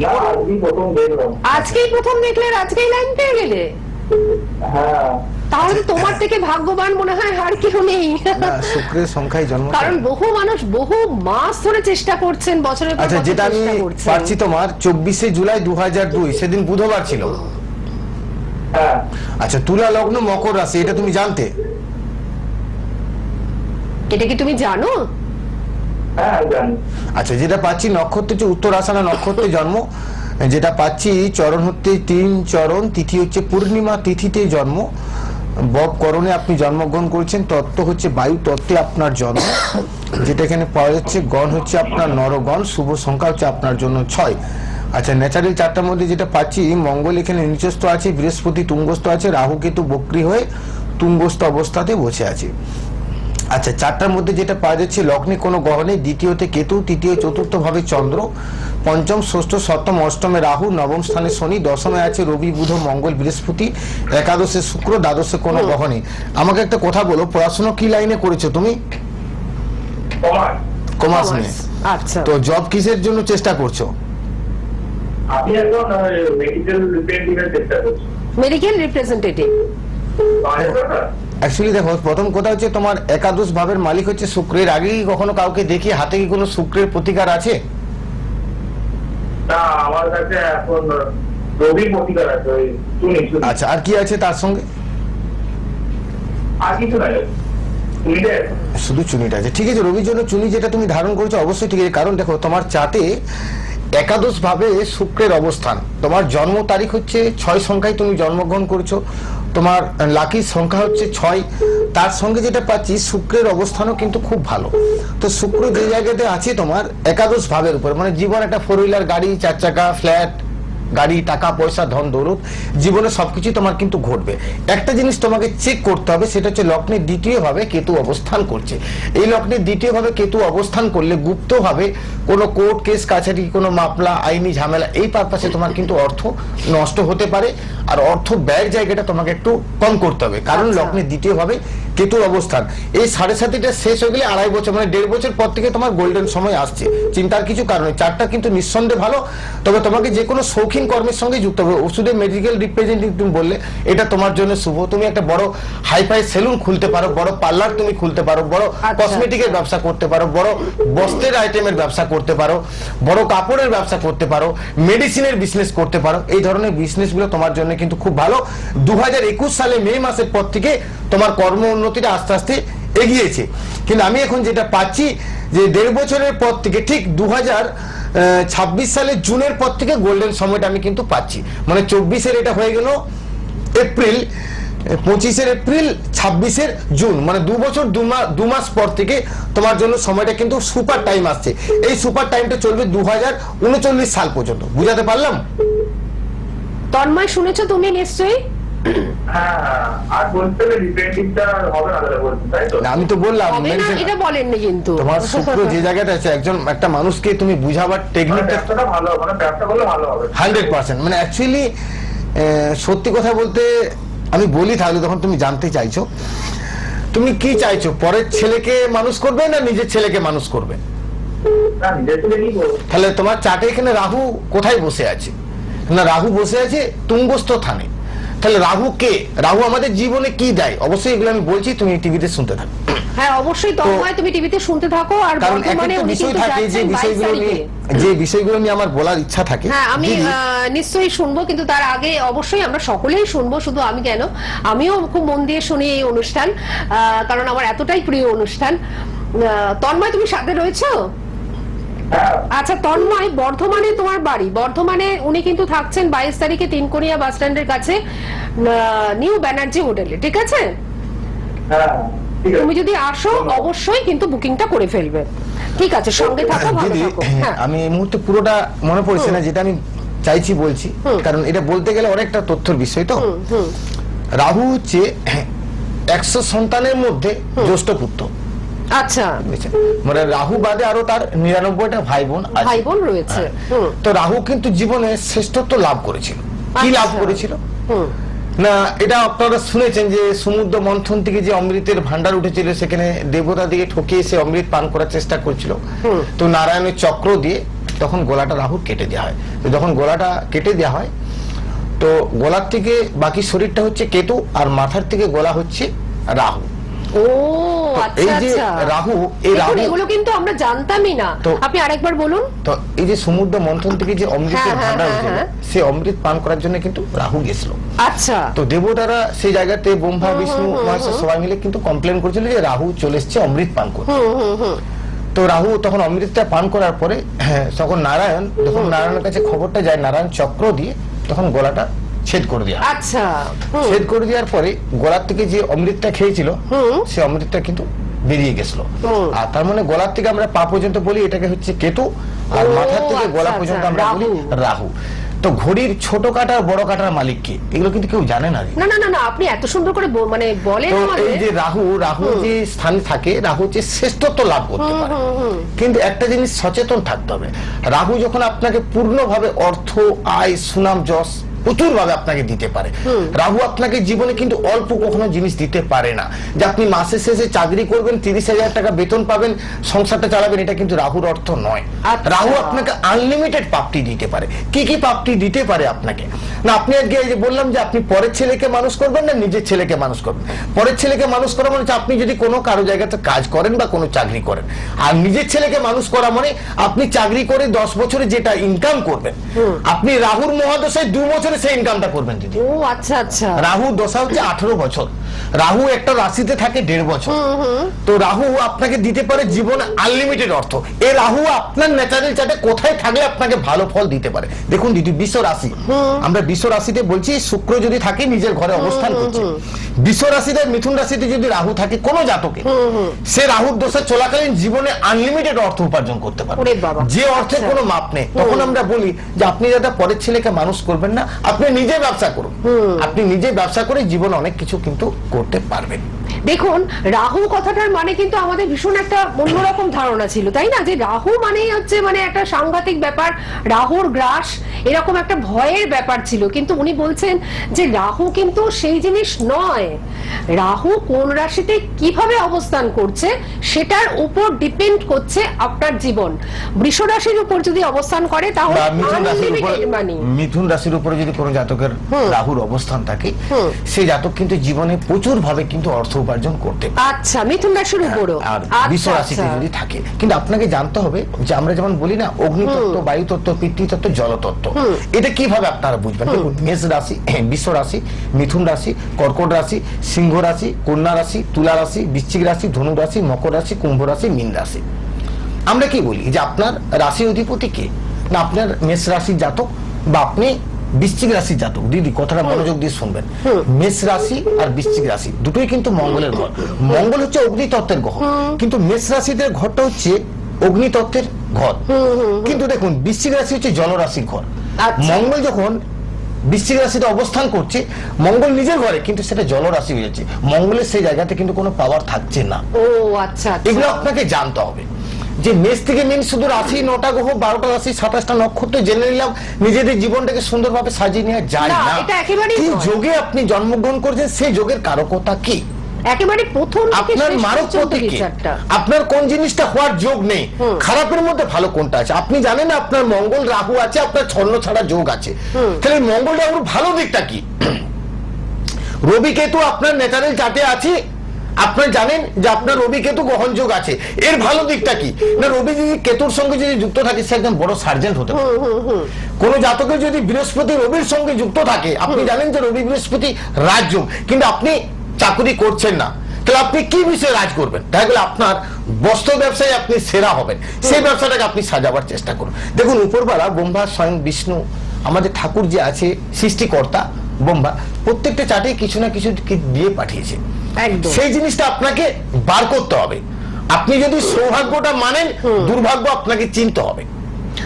[SPEAKER 3] না, আজকেই প্রথম দেখলাম।
[SPEAKER 1] আজকেই প্রথম দেখলে, আজকেই লাইন পেয়ে গেলে?
[SPEAKER 3] হ্যাঁ।
[SPEAKER 1] তাহলে তো তোমার থেকে ভাগ্যবান মনে হয় আর কেউ নেই।
[SPEAKER 2] না, শুক্রের সংখ্যায় জন্ম।
[SPEAKER 1] কারণ বহু মানুষ বহু মাস ধরে চেষ্টা করছেন, বছরের পর
[SPEAKER 2] আচ্ছা,
[SPEAKER 1] বছর
[SPEAKER 2] যেটা আমি
[SPEAKER 1] চেষ্টা করছেন।
[SPEAKER 2] পাচ্ছি তোমার 24শে জুলাই 2002, সেদিন বুধবার ছিল।
[SPEAKER 3] হ্যাঁ।
[SPEAKER 2] আচ্ছা, তুলা লগ্ন মকর রাশি, এটা তুমি জানতে?
[SPEAKER 1] এটা কি তুমি জানো?
[SPEAKER 3] হ্যাঁ, জানি।
[SPEAKER 2] আচ্ছা, যেটা পাচ্ছি নক্ষত্র হচ্ছে উত্তর আষাঢ়া নক্ষত্রে জন্ম, যেটা পাচ্ছি চরণ হচ্ছে 3 চরণ, তিথি হচ্ছে পূর্ণিমা তিথিতে জন্ম, বব করণে আপনি জন্মগ্রহণ করেছেন, তত্ত্ব হচ্ছে বায়ু তত্ত্বে আপনার জন্ম, যেটা এখানে পাওয়া যাচ্ছে গণ হচ্ছে আপনার নরগণ, শুভ সংখ্যা হচ্ছে আপনার জন্য 6। আচ্ছা, ন্যাচারাল চারটার মধ্যে যেটা পাচ্ছি মঙ্গল এখানে নিচস্থ আছে, বৃহস্পতি তুঙ্গস্থ আছে, রাহু কেতু বক্রী হয়ে তুঙ্গস্থ অবস্থাতে বসে আছে। আচ্ছা, চারটার মধ্যে যেটা পাওয়া যাচ্ছে লগ্নে কোনো গ্রহ নেই, দ্বিতীয়তে কেতু, তৃতীয় চতুর্থ ভাবে চন্দ্র, পঞ্চম ষষ্ঠ সপ্তম অষ্টমে রাহু, নবম স্থানে শনি, দশমে আছে রবি বুধ মঙ্গল বৃহস্পতি, একাদশে শুক্র, দ্বাদশে কোনো গ্রহ নেই। আমাকে একটা কথা বলো, পড়াশোনা কি লাইনে করেছো তুমি? কমার্স নিয়ে।
[SPEAKER 1] আচ্ছা,
[SPEAKER 2] তো জব কিসের জন্য চেষ্টা করছো?
[SPEAKER 3] আমি এখন মেডিকেল রিপ্রেজেন্টেটিভের চেষ্টা করছি।
[SPEAKER 1] Medical representative.
[SPEAKER 2] অ্যাকচুয়ালি দেখো, প্রথম কথা হচ্ছে তোমার একাদশ ভাবের মালিক হচ্ছে শুক্রের। আগেই কখনো কাউকে দেখি হাতে কি কোনো শুক্রের প্রতিকার আছে?
[SPEAKER 3] না, আমার কাছে এখন রবির প্রতিকার আছে, ওই চুনি।
[SPEAKER 2] আচ্ছা, আর কি আছে তার সঙ্গে?
[SPEAKER 3] আর কিছু নাই, চুনিটা
[SPEAKER 2] শুধু চুনিটা আছে, ঠিক আছে। রবির জন্য চুনি যেটা তুমি ধারণ করেছো অবশ্যই ঠিক আছে, কারণ দেখো তোমার চার্টে একাদশ ভাবে শুক্রের অবস্থান, তোমার জন্ম তারিখ হচ্ছে 6 সংখ্যায় তুমি জন্মগ্রহণ করছো, তোমার লাকি সংখ্যা হচ্ছে 6, তার সঙ্গে যেটা পাচ্ছি শুক্রের অবস্থানও কিন্তু খুব ভালো। তো শুক্র যে জায়গাতে আছে তোমার একাদশ ভাবের উপর, মানে জীবন একটা 4 হুইলার গাড়ি, 4 চাকা, ফ্ল্যাট, গাড়ি, টাকা পয়সা, ধন দৌলত, জীবনে সবকিছু তোমার কিন্তু ঘটবে। একটা জিনিস তোমাকে চেক করতে হবে, সেটা হচ্ছে লগ্নের দ্বিতীয় ভাবে কেতু অবস্থান করছে। এই লগ্নের দ্বিতীয় ভাবে কেতু অবস্থান করলে গুপ্ত ভাবে কোনো কোর্ট কেস কাছারি, কোনো মামলা, আইনি ঝামেলা, এই পারপাসে তোমার কিন্তু অর্থ নষ্ট হতে পারে। আর অর্থ ব্যয়ের জায়গাটা তোমাকে একটু কম করতে হবে, কারণ লগ্নের দ্বিতীয় ভাবে কেতুর অবস্থান। এই 7.5টা শেষ হয়ে গেলে 2.5 বছর, মানে 1.5 বছর পর থেকে তোমার গোল্ডেন সময় আসছে। চিন্তার কিছু কারণে চারটা কিন্তু নিঃসন্দেহে ভালো, তবে তোমাকে যে কোনো শৌখিন কর্মের সঙ্গে যুক্ত হবে। ওষুধের মেডিকেল রিপ্রেজেন্টেটিভ তুমি বললে, এটা তোমার জন্য শুভ। তুমি একটা বড় হাইফাই সেলুন খুলতে পারো, বড় পার্লার তুমি খুলতে পারো, বড় কসমেটিকের ব্যবসা করতে পারো, বড় বস্ত্রের আইটেমের ব্যবসা করতে পারো, বড় কাপড়ের ব্যবসা করতে পারো, মেডিসিনের বিজনেস করতে পারো। এই ধরনের বিজনেসগুলো তোমার জন্য কিন্তু খুব ভালো। 2021 সালে মে মাসের পর থেকে তোমার কর্ম উন্নতিটা আস্তে আস্তে এগিয়েছে, কিন্তু আমি এখন যেটা পাচ্ছি যে 1.5 বছরের পর থেকে ঠিক 2026 সালের জুনের পর থেকে গোল্ডেন সময়টা আমি কিন্তু পাচ্ছি। মানে 24-এর এটা হয়ে গেল এপ্রিল, 25-এর এপ্রিল, 26-এর জুন, মানে 2 বছর 2 মাস পর থেকে তোমার জন্য সময়টা কিন্তু সুপার টাইম আসছে। এই সুপার টাইমটা চলবে 2039 সাল পর্যন্ত। বুঝাতে পারলাম?
[SPEAKER 1] তন্ময়, শুনেছো তুমি নিশ্চয়ই?
[SPEAKER 3] হ্যাঁ, আর বলতে গেলে ডিপেন্ডিংটা হবে না দাদা, বলছেন তাই তো?
[SPEAKER 2] না, আমি তো বললাম
[SPEAKER 1] হবে না এটা বলেননি কিন্তু।
[SPEAKER 2] তোমার শুক্র যে জায়গাটা আছে, একটা মানুষকে তুমি বুঝাবার
[SPEAKER 3] মানে
[SPEAKER 2] টেকনিকটা
[SPEAKER 3] ব্যবসাটা ভালো, মানে ব্যবসা করলে ভালো হবে
[SPEAKER 2] 100%। মানে অ্যাকচুয়ালি সত্যি কথা বলতে আমি বলি, তাহলে তখন তুমি জানতে চাইছো তুমি কি চাইছো, পরের ছেলেকে মানুষ করবে না নিজের ছেলেকে মানুষ করবে?
[SPEAKER 3] না, নিজের থেকে নিবো।
[SPEAKER 2] তাহলে তোমার চার্টে এখানে রাহু কোথায় বসে আছে? না, রাহু বসে আছে তুঙ্গস্থ স্থানে। তাহলে রাহু কে? রাহু আমাদের জীবনে কি দেয়? অবশ্যই এগুলো আমি বলছি, তুমি টিভিতে শুনতে থাকো।
[SPEAKER 1] হ্যাঁ অবশ্যই তন্ময়, তুমি টিভিতে শুনতে থাকো। আর
[SPEAKER 2] কারণ
[SPEAKER 1] বর্তমানে
[SPEAKER 2] একটা
[SPEAKER 1] উনি
[SPEAKER 2] বিষয়
[SPEAKER 1] কিন্তু
[SPEAKER 2] থাকে যে
[SPEAKER 1] যাচ্ছেন 22 তারিখে।
[SPEAKER 2] বিষয়গুলো নিয়ে আমার বলার ইচ্ছা থাকে।
[SPEAKER 1] হ্যাঁ আমি
[SPEAKER 2] দিদি,
[SPEAKER 1] নিশ্চয়ই শুনবো, কিন্তু তার আগে অবশ্যই আমরা সকলেই শুনবো, শুধু আমি কেন, আমিও খুব মন দিয়ে শুনি এই অনুষ্ঠান, কারণ আমার এতটাই প্রিয় অনুষ্ঠান। তন্ময়, তুমি সাথে রয়েছো?
[SPEAKER 3] হ্যাঁ,
[SPEAKER 1] আচ্ছা তন্ময়, বর্ধমানে তোমার বাড়ি, বর্ধমানে উনি কিন্তু থাকছেন 22 তারিখে তিনকোনিয়া বাস স্ট্যান্ডের কাছে নিউ ব্যানার্জি হোটেলে, ঠিক আছে?
[SPEAKER 3] হ্যাঁ, ঠিক আছে।
[SPEAKER 1] তুমি যদি আসো অবশ্যই কিন্তু বুকিংটা করে ফেলবে, ঠিক আছে? সঙ্গে থাকো, ভালো
[SPEAKER 2] দিদি,
[SPEAKER 1] থাকো। হ্যাঁ
[SPEAKER 2] আমি এই মুহূর্তে পুরোটা মনে পড়ছে না যেটা আমি চাইছি বলছি, কারণ এটা বলতে গেলে অনেকটা তথ্যের বিষয়। তো রাহু হচ্ছে 100 সন্তানের মধ্যে জ্যেষ্ঠ পুত্র।
[SPEAKER 1] আচ্ছা,
[SPEAKER 2] বুঝেছেন? মানে রাহু বাদে আরো তার 99টা ভাই বোন আছে।
[SPEAKER 1] ভাই বোন রয়েছে।
[SPEAKER 2] হ্যাঁ। তো রাহু কিন্তু জীবনে শ্রেষ্ঠত্ব লাভ করেছিল। কি লাভ
[SPEAKER 1] আচ্ছা।
[SPEAKER 2] করেছিল
[SPEAKER 1] হুম
[SPEAKER 2] না, এটা আপনারা শুনেছেন যে সমুদ্র মন্থন থেকে যে অমৃতের ভান্ডার উঠেছিল, সেখানে দেবতা দিয়ে ঠকিয়ে সে অমৃত পান করার চেষ্টা করছিল। তো নারায়ণের চক্র দিয়ে তখন গলাটা রাহুর কেটে দেওয়া হয়। তো যখন গলাটা কেটে দেওয়া হয়, তো গলার থেকে বাকি শরীরটা হচ্ছে কেতু, আর মাথার থেকে গলা হচ্ছে রাহু।
[SPEAKER 1] ও
[SPEAKER 2] তো
[SPEAKER 1] আচ্ছা
[SPEAKER 2] এই যে
[SPEAKER 1] আচ্ছা,
[SPEAKER 2] রাহু,
[SPEAKER 1] দেখুন, এগুলো কিন্তু আমরা জানতামই না।
[SPEAKER 2] তো-
[SPEAKER 1] আপনি আরেকবার বলুন।
[SPEAKER 2] তো এই যে সমুদ্র মন্থন থেকে যে অমৃতের
[SPEAKER 1] হ্যাঁ,
[SPEAKER 2] ভান্ডার
[SPEAKER 1] হ্যাঁ,
[SPEAKER 2] উঠেছিল,
[SPEAKER 1] হ্যাঁ।
[SPEAKER 2] সে অমৃত পান করার জন্য কিন্তু রাহু গেছিল।
[SPEAKER 1] আচ্ছা,
[SPEAKER 2] তো দেবতারা সেই জায়গাতে ব্রহ্মা বিষ্ণু মহেশ্বর সবাই মিলে কিন্তু কমপ্লেন করেছিল যে রাহু চলে এসছে অমৃত পান করতে। তো রাহু তখন অমৃতটা পান করার পরে তখন নারায়ণ, যখন নারায়ণের কাছে খবরটা যায়, নারায়ণ চক্র দিয়ে তখন গলাটা ছেদ করে দেওয়া হয়।
[SPEAKER 1] আচ্ছা,
[SPEAKER 2] ছেদ করে দেওয়ার পরে গলার থেকে যে অমৃতটা খেয়েছিল, সে অমৃতটা কিন্তু বেরিয়ে গেছিল। আর তার মানে গলার থেকে আমরা পা পর্যন্ত বলি এটাকে হচ্ছে কেতু, আর
[SPEAKER 1] ও,
[SPEAKER 2] মাথার থেকে গলা
[SPEAKER 1] আচ্ছা,
[SPEAKER 2] পর্যন্ত
[SPEAKER 1] আচ্ছা,
[SPEAKER 2] আমরা বলি রাহু। তো ঘড়ির ছোট কাটার বড় কাটার মালিক কে, এগুলো কিন্তু কেউ জানে না।
[SPEAKER 1] না না না না, আপনি এত সুন্দর করে মানে বলেন
[SPEAKER 2] তো
[SPEAKER 1] আমাদের।
[SPEAKER 2] এই যে রাহু যে স্থানে থাকে, রাহু যে শ্রেষ্ঠত্ব লাভ করতে পারে, কিন্তু একটা জিনিস সচেতন থাকতে হবে। রাহু যখন আপনাকে পূর্ণভাবে অর্থ, আয়, সুনাম, যশ প্রচুর ভাবে আপনাকে দিতে পারে। রাহু আপনাকে জীবনে কিন্তু অল্প কখনো জিনিস দিতে পারে না। যে আপনি মাসের শেষে চাকরি করবেন, 30,000 টাকা বেতন পাবেন, সংসারটা চালাবেন, এটা কিন্তু রাহুর অর্থ নয়।
[SPEAKER 1] আচ্ছা।
[SPEAKER 2] রাহু আপনাকে আনলিমিটেড প্রাপ্তি দিতে পারে। কি কি প্রাপ্তি দিতে পারে আপনাকে? না, আপনি আজকে এই যে বললাম যে আপনি পরের ছেলেকে মানুষ করবেন না নিজের ছেলেকে মানুষ করবেন। পরের ছেলেকে মানুষ করা মানে হচ্ছে আপনি যদি কোনো কারো জায়গাতে কাজ করেন বা কোনো চাকরি করেন, আর নিজের ছেলেকে মানুষ করা মানে আপনি চাকরি করে 10 বছরে যেটা ইনকাম করবেন, আপনি রাহুর মহাদশায় 2 বছরে সেই ইনকামটা করবেন দিদি।
[SPEAKER 1] ও আচ্ছা আচ্ছা,
[SPEAKER 2] রাহু দশা হচ্ছে 18 বছর। রাহু একটা রাশিতে থাকে 1.5 বছর। তো রাহু আপনাকে দিতে পারে জীবনে আনলিমিটেড অর্থ। এই রাহু আপনার ন্যাচারাল চার্টে কোথায় থাকলে আপনাকে ভালো ফল দিতে পারে? দেখুন দিদি, বিশ্ব রাশি, আমরা বিশ্ব রাশিতে বলছি শুক্র যদি থাকে নিজের ঘরে অবস্থান করছে, বিশ্ব রাশিতে মিথুন রাশিতে যদি রাহু থাকে কোন জাতকে, সে রাহুর দশা চলাকালীন জীবনে আনলিমিটেড অর্থ উপার্জন করতে পারে,
[SPEAKER 1] ওরে বাবা।
[SPEAKER 2] যে অর্থের কোনো মাপ নেই। তখন আমরা বলি যে আপনি যাতে পরের ছেলেকে মানুষ করবেন না, আপনি নিজে ব্যবসা করুন। আপনি নিজে ব্যবসা করে জীবনে অনেক কিছু কিন্তু করতে পারবেন।
[SPEAKER 1] দেখুন, রাহু কথাটার মানে কিন্তু আমাদের ভীষণ একটা অন্যরকম ধারণা ছিল, তাই না? যে রাহু মানেই হচ্ছে মানে একটা সাংঘাতিক ব্যাপার, রাহুর গ্রাস, এরকম একটা ভয়ের ব্যাপার ছিল। কিন্তু উনি বলছেন যে রাহু কিন্তু সেই জিনিস নয়। রাহু কোন রাশিতে কিভাবে অবস্থান করছে সেটার উপর ডিপেন্ড করছে আপনার জীবন। বৃষ রাশির উপর যদি অবস্থান করে তাহলে
[SPEAKER 2] বা
[SPEAKER 1] unlimited money।
[SPEAKER 2] মিথুন রাশির উপরে যদি কোনো জাতকের রাহুর অবস্থান থাকে, সেই জাতক কিন্তু জীবনে প্রচুর ভাবে কিন্তু অর্থ উপার্জন উপার্জন করতে পারে।
[SPEAKER 1] আচ্ছা, মিথুন রাশির উপরও।
[SPEAKER 2] আর
[SPEAKER 1] আচ্ছা,
[SPEAKER 2] বৃষ রাশিতে
[SPEAKER 1] আচ্ছা।
[SPEAKER 2] যদি থাকে, কিন্তু আপনাকে জানতে হবে যে আমরা যেমন বলি না অগ্নিতত্ত্ব, বায়ুতত্ত্ব, পৃথিবীতত্ত্ব, জলতত্ত্ব, এটা কিভাবে আপনারা বুঝবেন? দেখুন মেষ রাশি, বৃষ রাশি, মিথুন রাশি, কর্কট রাশি, সিংহ রাশি, কন্যা রাশি, তুলা রাশি, বৃশ্চিক রাশি, ধনু রাশি, মকর রাশি, কুম্ভ রাশি, মীন রাশি। আমরা কি বলি যে আপনার রাশি অধিপতি কে? না আপনার মেষ রাশির জাতক বা আপনি বৃশ্চিক রাশির জাতক। দিদি কথাটা মনোযোগ দিয়ে শুনবেন, মেষ রাশি আর বৃশ্চিক রাশি দুটোই কিন্তু মঙ্গলের ঘর। মঙ্গল হচ্ছে অগ্নিতত্ত্বের গ্রহ, কিন্তু মেষ রাশিদের ঘরটা হচ্ছে অগ্নিতত্ত্বের ঘর। কিন্তু দেখুন বৃশ্চিক রাশি হচ্ছে জলরাশির ঘর।
[SPEAKER 1] আচ্ছা।
[SPEAKER 2] মঙ্গল যখন বৃশ্চিক রাশিতে অবস্থান করছে, মঙ্গল নিজের ঘরে, কিন্তু সেটা জলরাশি হয়ে যাচ্ছে। মঙ্গলের সেই জায়গাতে কিন্তু কোনো পাওয়ার থাকছে না।
[SPEAKER 1] ও আচ্ছা, আচ্ছা।
[SPEAKER 2] এগুলো আপনাকে জানতে হবে যে মেষ থেকে মিন শুধু রাশি 9টা গ্রহ, 12টা রাশি, 27টা নক্ষত্র জেনে নিলাম, নিজেদের জীবনটাকে সুন্দরভাবে সাজিয়ে নেওয়া যায়
[SPEAKER 1] না,
[SPEAKER 2] না।
[SPEAKER 1] এটা একেবারেই
[SPEAKER 2] কি
[SPEAKER 1] নয়।
[SPEAKER 2] যোগে আপনি জন্মগ্রহণ করেছেন, সেই যোগের কারকতা কি?
[SPEAKER 1] একেবারে প্রথম থেকে
[SPEAKER 2] আপনার
[SPEAKER 1] শেষ
[SPEAKER 2] মারক
[SPEAKER 1] পর্যন্ত
[SPEAKER 2] পথে কি?
[SPEAKER 1] বিচারটা।
[SPEAKER 2] আপনার কোন জিনিসটা হওয়ার যোগ নেই, খারাপের মধ্যে ভালো কোনটা আছে আপনি জানেন না। আপনার মঙ্গল রাহু আছে, আপনার ছন্ন ছাড়া যোগ আছে। তাহলে মঙ্গল রাহুর ভালো দিকটা কি? রবি কেতু আপনার ন্যাচারাল চার্টে আছে, আপনার জানেন যে আপনার রবি কেতু গ্রহণ যোগ আছে। এর ভালো দিকটা কি? না রবি যদি কেতুর সঙ্গে যদি যুক্ত থাকে, সে একজন বড় সার্জেন্ট হতে পারে। কোন জাতকের যদি বৃহস্পতি রবির সঙ্গে যুক্ত থাকে, আপনি জানেন যে রবি বৃহস্পতি রাজযোগ, কিন্তু আপনি চাকরি করছেন না, তাহলে আপনি কি বিষয়ে রাজ করবেন? দেখা গেলে আপনার বস্ত্র ব্যবসায় আপনি সেরা হবেন, সেই ব্যবসাটাকে আপনি সাজাবার চেষ্টা করুন। দেখুন উপরবেলা ব্রহ্মা স্বয়ং বিষ্ণু, আমাদের ঠাকুর যে আছে সৃষ্টিকর্তা ব্রহ্মা, প্রত্যেকটা চার্টে কিছু না কিছু দিয়ে পাঠিয়েছে।
[SPEAKER 1] একদম।
[SPEAKER 2] সেই জিনিসটা আপনাকে বার করতে হবে। আপনি যদি সৌভাগ্যটা মানেন, দুর্ভাগ্য আপনাকে চিনতে হবে,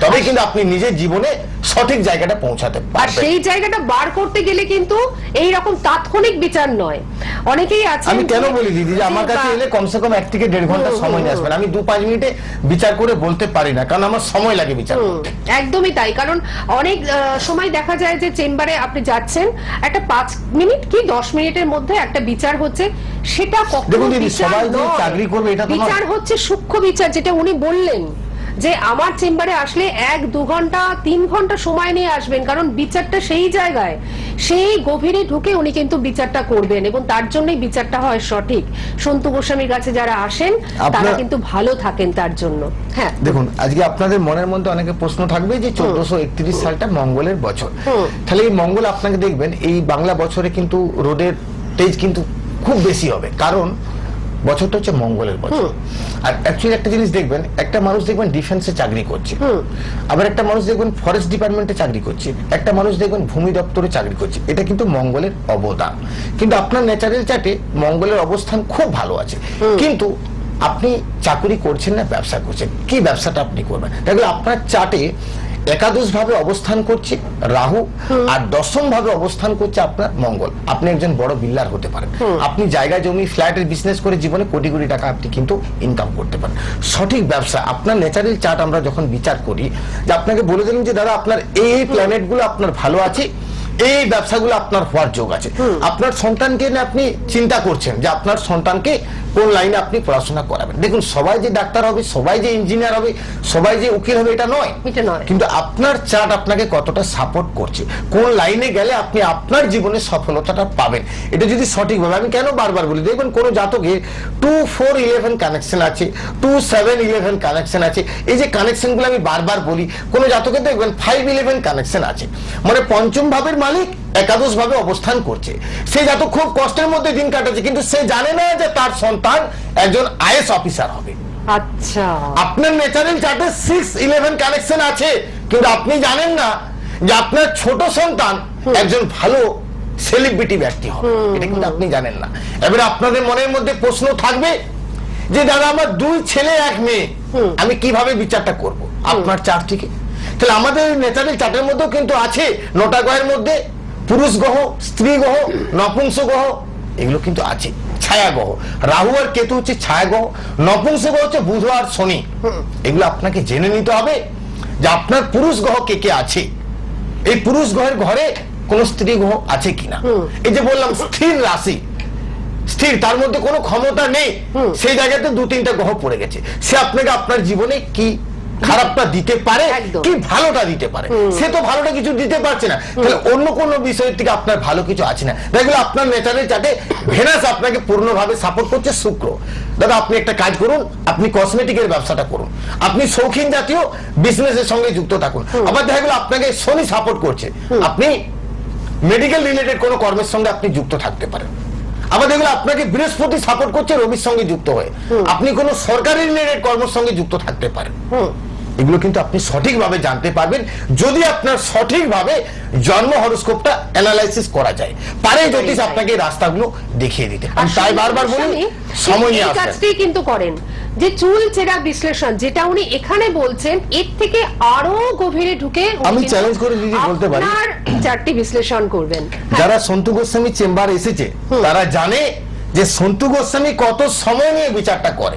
[SPEAKER 2] তবে কিন্তু আপনি নিজের জীবনে সঠিক জায়গাটা পৌঁছাতে
[SPEAKER 1] আর
[SPEAKER 2] পারবেন।
[SPEAKER 1] সেই জায়গাটা বার করতে গেলে কিন্তু এই রকম তাৎক্ষণিক বিচার নয়। অনেকেই আছে,
[SPEAKER 2] আমি কেন বলি দিদি যে আমার কাছে এলে কমসে কম 1 থেকে 1.5 ঘন্টা সময় নিয়ে আসবেন। আমি 2-5 মিনিটে বিচার করে বলতে পারি না, কারণ আমার সময় লাগে বিচার করতে।
[SPEAKER 1] একদমই তাই। কারণ অনেক সময় দেখা যায় যে চেম্বারে আপনি যাচ্ছেন, একটা 5 মিনিট কি 10 মিনিটের মধ্যে একটা বিচার হচ্ছে, সেটা কখনো
[SPEAKER 2] দেখুন দিদি,
[SPEAKER 1] বিচার
[SPEAKER 2] সবাই যে
[SPEAKER 1] নয়।
[SPEAKER 2] চাকরি করবে এটা তো নয়।
[SPEAKER 1] বিচার হচ্ছে সূক্ষ্ম বিচার, যেটা উনি বললেন যে আমার চেম্বারে আসলে 1-2 ঘন্টা 3 ঘন্টা সময় নিয়ে আসবেন, কারণ বিচারটা সেই জায়গায়, সেই গভীরে ঢুকে উনি কিন্তু বিচারটা করবেন, এবং তার জন্যই বিচারটা হয় সঠিক। সন্তু গোস্বামীর কাছে যারা আসেন তারা কিন্তু ভালো থাকেন তার জন্য। হ্যাঁ
[SPEAKER 2] দেখুন আজকে আপনাদের মনের মধ্যে অনেকে প্রশ্ন থাকবে যে 1431 সালটা মঙ্গলের বছর, তাহলে এই মঙ্গল আপনাকে দেখবেন এই বাংলা বছরে কিন্তু রোদের তেজ কিন্তু খুব বেশি হবে, কারণ বছরটা হচ্ছে মঙ্গলের বছর। আর অ্যাকচুয়ালি একটা জিনিস দেখবেন, একটা মানুষ দেখবেন ডিফেন্সে চাকরি করছে, আবার একটা মানুষ দেখবেন ফরেস্ট ডিপার্টমেন্টে চাকরি করছে, একটা মানুষ দেখবেন ভূমি দপ্তরে চাকরি করছে। এটা কিন্তু মঙ্গলের অবদান। কিন্তু আপনার ন্যাচারাল চার্টে মঙ্গলের অবস্থান খুব ভালো আছে, কিন্তু আপনি চাকরি করছেন না, ব্যবসা করছেন। কি ব্যবসাটা আপনি করবেন? দেখবেন আপনার চার্টে একাদশ ভাবে অবস্থান করছে রাহু, আর 10ম ভাবে অবস্থান করছে আপনার মঙ্গল। আপনি একজন বড় বিল্ডার হতে পারেন, আপনি জায়গা জমি ফ্ল্যাটের বিজনেস করে জীবনে কোটি কোটি টাকা আপনি কিন্তু ইনকাম করতে পারেন। সঠিক ব্যবসা আপনার ন্যাচারাল চার্ট আমরা যখন বিচার করি, যে আপনাকে বলে দিলাম যে দাদা আপনার এই প্ল্যানেট গুলো আপনার ভালো আছে, এই ব্যবসাগুলো আপনার হওয়ার যোগ আছে। আপনার সন্তানকে নিয়ে আপনি চিন্তা করছেন যে আপনার সন্তানকে কোন লাইনে আপনি পড়াশোনা করাবেন। দেখুন সবাই যে ডাক্তার হবে, সবাই যে ইঞ্জিনিয়ার হবে, সবাই যে উকিল হবে, এটা নয়। কিন্তু আপনার চার্ট আপনাকে কতটা সাপোর্ট করছে, কোন লাইনে গেলে আপনি আপনার জীবনে সফলতাটা পাবেন, এটা যদি সঠিকভাবে, আমি কেন বারবার বলি, দেখবেন কোন জাতকে 2-4-11 কানেকশন আছে, 2-7-11 কানেকশন আছে। এই যে কানেকশন গুলো আমি বারবার বলি, কোন জাতকে দেখবেন 5-11 কানেকশন আছে, মানে পঞ্চম ভাবের মালিক একাদশ ভাবে অবস্থান করছে। সে জাতক খুব কষ্টের মধ্যে দিন কাটাচ্ছে, কিন্তু সে জানে না যে তার সন্তান একজন আইএস অফিসার হবে।
[SPEAKER 1] আচ্ছা,
[SPEAKER 2] আপনার ন্যাচারাল চার্টে 6-11 কানেকশন আছে, কিন্তু আপনি জানেন না যে আপনার ছোট সন্তান একজন ভালো সেলিব্রিটি ব্যক্তি হবে, এটা কিন্তু আপনি জানেন না। এবারে আপনাদের মনের মধ্যে প্রশ্ন থাকবে যে দাদা আমার 2 ছেলে 1 মেয়ে, আমি কিভাবে বিচারটা করব আপনার চার্ট থেকে? তাহলে আমাদের ন্যাচারাল চার্টের মধ্যেও কিন্তু আছে 9টা গ্রহের মধ্যে পুরুষ গ্রহ, স্ত্রী গ্রহ, নপুংস গ্রহ, এগুলো কিন্তু আছে। ছায়া গ্রহ রাহু আর কেতু হচ্ছে ছায়া গ্রহ, নপুংস গ্রহ হচ্ছে বুধ আর শনি। এগুলো আপনাকে জেনে নিতে হবে যে আপনার পুরুষ গ্রহ কে কে আছে, এই পুরুষ গ্রহের ঘরে কোন স্ত্রী গ্রহ আছে কিনা। এই যে বললাম স্থির রাশি, স্থির, তার মধ্যে কোনো ক্ষমতা নেই, সেই জায়গাতে 2-3টা গ্রহ পড়ে গেছে, সে আপনাকে আপনার জীবনে কি খারাপটা দিতে পারে
[SPEAKER 1] একদম।
[SPEAKER 2] কি ভালোটা দিতে পারে। সে তো ভালোটা কিছু দিতে পারছে না, তাহলে অন্য কোনো বিষয়ের থেকে আপনার ভালো কিছু আছে না। দেখলো আপনার ন্যাচারাল চার্টে ভেনাস আপনাকে পূর্ণভাবে সাপোর্ট করছে, শুক্র। দাদা আপনি একটা কাজ করুন, আপনি কসমেটিকের ব্যবসাটা করুন, আপনি শৌখিন জাতীয় বিজনেসের সঙ্গে যুক্ত থাকুন। আবার দেখা গেল আপনাকে শনি সাপোর্ট করছে, আপনি মেডিকেল রিলেটেড কোনো কর্মের সঙ্গে আপনি যুক্ত থাকতে পারেন। আবার দেখলো আপনাকে বৃহস্পতি সাপোর্ট করছে রবির সঙ্গে যুক্ত হয়ে, আপনি কোনো সরকারি রিলেটেড কর্মের সঙ্গে যুক্ত থাকতে পারেন। এগুলো কিন্তু আপনি সঠিকভাবে জানতে পারবেন যদি আপনার সঠিকভাবে জন্ম হরোস্কোপটা অ্যানালাইসিস করা যায়। পারে জ্যোতিষ আপনাকে এই রাস্তাগুলো দেখিয়ে দিতে। আমি তাই বারবার বলি সময় নিয়ে
[SPEAKER 1] এই
[SPEAKER 2] আসবেন।
[SPEAKER 1] কাজটাই কিন্তু করেন, যে চুল চেরা বিশ্লেষণ যেটা উনি এখানে বলছেন, এর থেকে আরো গভীরে ঢুকে উনি
[SPEAKER 2] আমি
[SPEAKER 1] কিন্তু
[SPEAKER 2] চ্যালেঞ্জ করে দিদি বলতে পারি,
[SPEAKER 1] আপনার চারটি বিশ্লেষণ করবেন।
[SPEAKER 2] যারা সন্তু গোস্বামী চেম্বার এসেছে তারা জানে যে সন্তু গোস্বামী কত সময় নিয়ে বিচারটা করে।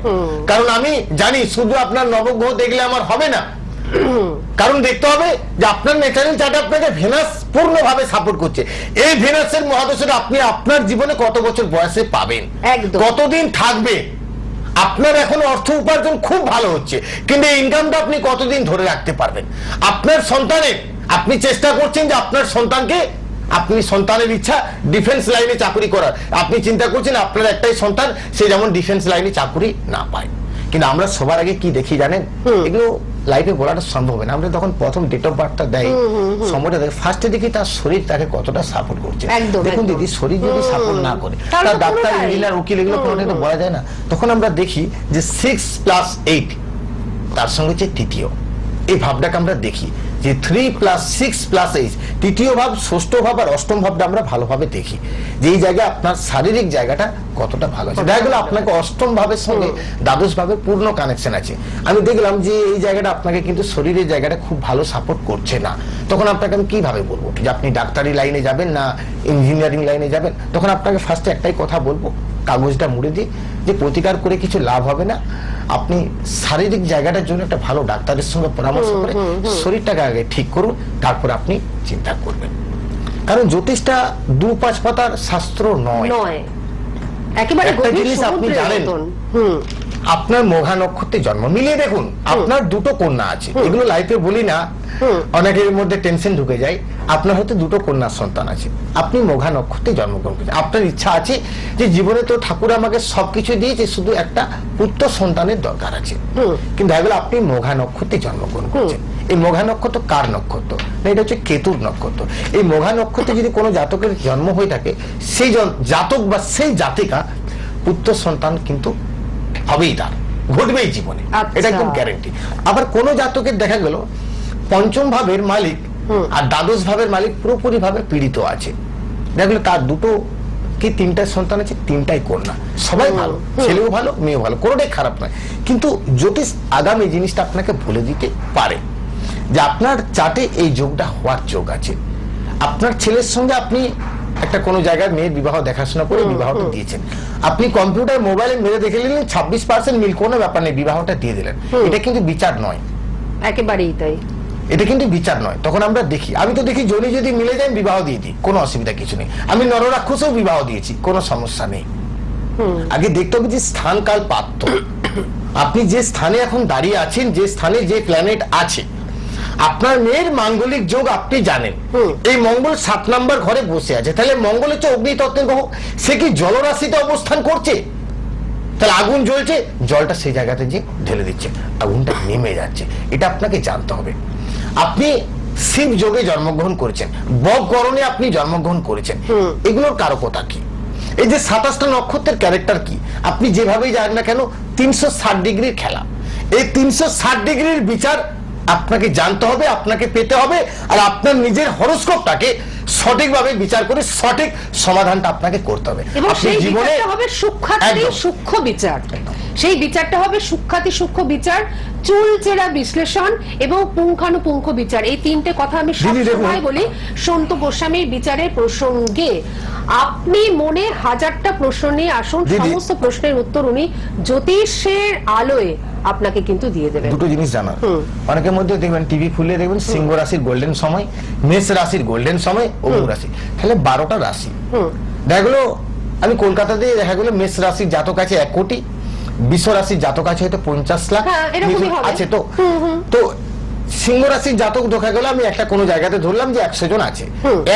[SPEAKER 2] কারণ আমি জানি শুধু আপনার নবগ্রহ দেখলে আমার হবে না, কারণ দেখতে হবে যে আপনার ন্যাচারাল চার্টে আপনাকে ভেনাস পূর্ণভাবে সাপোর্ট করছে। এই ভেনাসের মহাদশাটা আপনি আপনার জীবনে কত বছর বয়সে পাবেন,
[SPEAKER 1] একদম।
[SPEAKER 2] কতদিন থাকবে। আপনার এখন অর্থ উপার্জন খুব ভালো হচ্ছে, কিন্তু এই ইনকামটা আপনি কতদিন ধরে রাখতে পারবেন। আপনার সন্তানের আপনি চেষ্টা করছেন যে আপনার সন্তানকে, আপনি সন্তানের ইচ্ছা ডিফেন্স লাইনে চাকরি করার, আপনি চিন্তা করছেন আপনার একটাই সন্তান সে যেমন ডিফেন্স লাইনে চাকরি না পায়। কিন্তু আমরা সবার আগে কি দেখি জানেন, এগুলো লাইফে বলাটা সম্ভব না। আমরা তখন প্রথম ডেট অফ বার্থটা দেয়, সময়টা দেখে ফার্স্টে দেখি তার শরীর তাকে কতটা সাপোর্ট করছে।
[SPEAKER 1] একদম,
[SPEAKER 2] দেখুন
[SPEAKER 1] একদম।
[SPEAKER 2] দিদি, শরীর যদি সাপোর্ট না করে,
[SPEAKER 1] তাহলে
[SPEAKER 2] তার
[SPEAKER 1] তো
[SPEAKER 2] ডাক্তার
[SPEAKER 1] পুরোটাই।
[SPEAKER 2] ইঞ্জিনিয়ার উকিল এগুলো কোনোটাই তো বলা যায় না। তখন আমরা দেখি যে 6+8 তার সঙ্গে হচ্ছে তৃতীয়, এই ভাবটাকে আমরা দেখি যে 3+6+8 তৃতীয় ভাব, ষষ্ঠ ভাব আর অষ্টম ভাবটা আমরা ভালোভাবে দেখি যে এই জায়গায় আপনার শারীরিক জায়গাটা কতটা ভালো আছে। দেখা গেল আপনাকে অষ্টম ভাবের সঙ্গে দ্বাদশ ভাবের পূর্ণ কানেকশন আছে। আমি দেখলাম যে এই জায়গাটা আপনাকে কিন্তু শরীরের জায়গাটা খুব ভালো সাপোর্ট করছে না। তখন আপনাকে আমি কিভাবে বলবো যে আপনি ডাক্তারি লাইনে যাবেন না ইঞ্জিনিয়ারিং লাইনে যাবেন। তখন আপনাকে ফার্স্টে একটাই কথা বলবো, কাগজটা মুড়ে দিই যে প্রতিকার করে কিছু লাভ হবে না, আপনি শারীরিক জায়গাটার জন্য একটা ভালো ডাক্তারের সঙ্গে পরামর্শ করে শরীরটাকে আগে ঠিক করুন, তারপর আপনি চিন্তা করবেন। কারণ জ্যোতিষটা 2-5 পাতার শাস্ত্র নয়।
[SPEAKER 1] একেবারে
[SPEAKER 2] একটা
[SPEAKER 1] গভীর
[SPEAKER 2] জিনিস আপনি
[SPEAKER 1] সমুদ্রের
[SPEAKER 2] জানেন,
[SPEAKER 1] মতন।
[SPEAKER 2] আপনার মঘা নক্ষত্রে জন্ম, মিলিয়ে দেখুন আপনার দুটো কন্যা আছে। এগুলো লাইফে বলি না, অনেকের মধ্যে টেনশন ঢুকে যায়। আপনার হয়তো দুটো কন্যার সন্তান আছে, আপনি মঘা নক্ষত্রে জন্মগ্রহণ করেছেন। আপনার ইচ্ছা আছে যে জীবনে তো ঠাকুর আমাকে সবকিছু দিয়েছে, শুধু একটা পুত্র সন্তানের দরকার আছে। কিন্তু এগুলো আপনি মঘা নক্ষত্রে জন্মগ্রহণ করেছেন। এই মঘা নক্ষত্র কার নক্ষত্র না, এটা হচ্ছে কেতুর নক্ষত্র। এই মঘা নক্ষত্রে যদি কোনো জাতকের জন্ম হয়ে থাকে, সেই জাতক বা সেই জাতিকা পুত্র সন্তান কিন্তু হবেই, তার ঘটবেই জীবনে,
[SPEAKER 1] আচ্ছা।
[SPEAKER 2] এটা একদম গ্যারেন্টি। আবার কোন জাতকের দেখা গেল পঞ্চম ভাবের মালিক আর দ্বাদশ ভাবের মালিক পুরোপুরি ভাবে পীড়িত আছে, দেখলো তার দুটো কি তিনটা সন্তান আছে, তিনটাই কন্যা, সবাই ভালো, ছেলেও ভালো মেয়েও ভালো, কোনোটাই খারাপ নয়। কিন্তু জ্যোতিষ আগাম এই জিনিসটা আপনাকে বলে দিতে পারে যে আপনার চার্টে এই যোগটা হওয়ার যোগ আছে। আপনার ছেলের সঙ্গে আপনি একটা কোনো জায়গায় মেয়ের বিবাহ দেখাশোনা করে বিবাহটা দিয়েছেন, আপনি কম্পিউটার মোবাইলে মেরে দেখে নিলেন 26% মিল, কোনো ব্যাপার নেই, বিবাহটা দিয়ে দিলেন। এটা কিন্তু বিচার নয়,
[SPEAKER 1] একেবারেই তাই।
[SPEAKER 2] এটা কিন্তু বিচার নয়। তখন আমরা দেখি, আমি তো দেখি জনি যদি মিলে যায় বিবাহ দিয়ে দিই, কোনো অসুবিধা কিছু নেই। আমি নররাক্ষসেও বিবাহ দিয়েছি, কোনো সমস্যা নেই। আগে দেখতে হবে যে স্থান কাল পাত্র, আপনি যে স্থানে এখন দাঁড়িয়ে আছেন, যে স্থানে যে প্ল্যানেট আছে, আপনার মেয়ের মাঙ্গলিক যোগ আপনি জানেন। এই মঙ্গল 7 নম্বর ঘরে বসে আছে, তাহলে মঙ্গল হচ্ছে অগ্নিতত্ত্বের গ্রহ, সে কি জলরাশিতে অবস্থান করছে, তাহলে আগুন জ্বলছে, জলটা সেই জায়গাতে যে ঢেলে দিচ্ছে, আগুনটা নেমে যাচ্ছে। এটা আপনাকে জানতে হবে। আপনি শিব যোগে জন্মগ্রহণ করেছেন, বগকরণে আপনি জন্মগ্রহণ করেছেন, এগুলোর কারকতা কি? এই যে 27টা নক্ষত্রের ক্যারেক্টার কি, আপনি যেভাবেই যান না কেন 360 ডিগ্রির খেলা। এই 360 ডিগ্রির বিচার আপনাকে জানতে হবে, আপনাকে পেতে হবে, আর আপনার নিজের হরোস্কোপটাকে সঠিকভাবে বিচার করে সঠিক সমাধানটা আপনাকে করতে হবে।
[SPEAKER 1] এবং
[SPEAKER 2] আপনি
[SPEAKER 1] সেই
[SPEAKER 2] জীবনে
[SPEAKER 1] বিচারটা হবে সূক্ষ্মাতি
[SPEAKER 2] একদম।
[SPEAKER 1] সূক্ষ্ম বিচার, সেই বিচারটা হবে সূক্ষ্মাতি সূক্ষ্ম বিচার, চুলচেরা বিশ্লেষণ এবং পুঙ্খানুপুঙ্খ বিচার। এই তিনটে কথা আমি
[SPEAKER 2] দিদি দেখুন,
[SPEAKER 1] সবসময় বলি সন্তু গোস্বামীর বিচারের প্রসঙ্গে। আপনি মনে 1000টা প্রশ্ন নিয়ে আসুন,
[SPEAKER 2] দিদি,
[SPEAKER 1] সমস্ত প্রশ্নের উত্তর উনি জ্যোতিষের আলোয় আপনাকে কিন্তু দিয়ে দেবেন।
[SPEAKER 2] দুটো জিনিস জানার, অনেকের মধ্যে দেখবেন টিভি খুলে দেখবেন সিংহ রাশির গোল্ডেন সময়, মেষ রাশির গোল্ডেন সময়, অগ্নি রাশি, তাহলে 12টা রাশি। দেখা গেলো আমি কলকাতাতে দেখা গেলো মেষ রাশির জাতক আছে 1 কোটি, বৃষ রাশির জাতক আছে হয়তো 50 লাখ,
[SPEAKER 1] হ্যাঁ, এরকমই
[SPEAKER 2] মিথুন
[SPEAKER 1] হবে।
[SPEAKER 2] আছে তো। তো সিংহ রাশির জাতক দেখা গেল, আমি একটা কোনো জায়গাতে ধরলাম যে 100 জন আছে,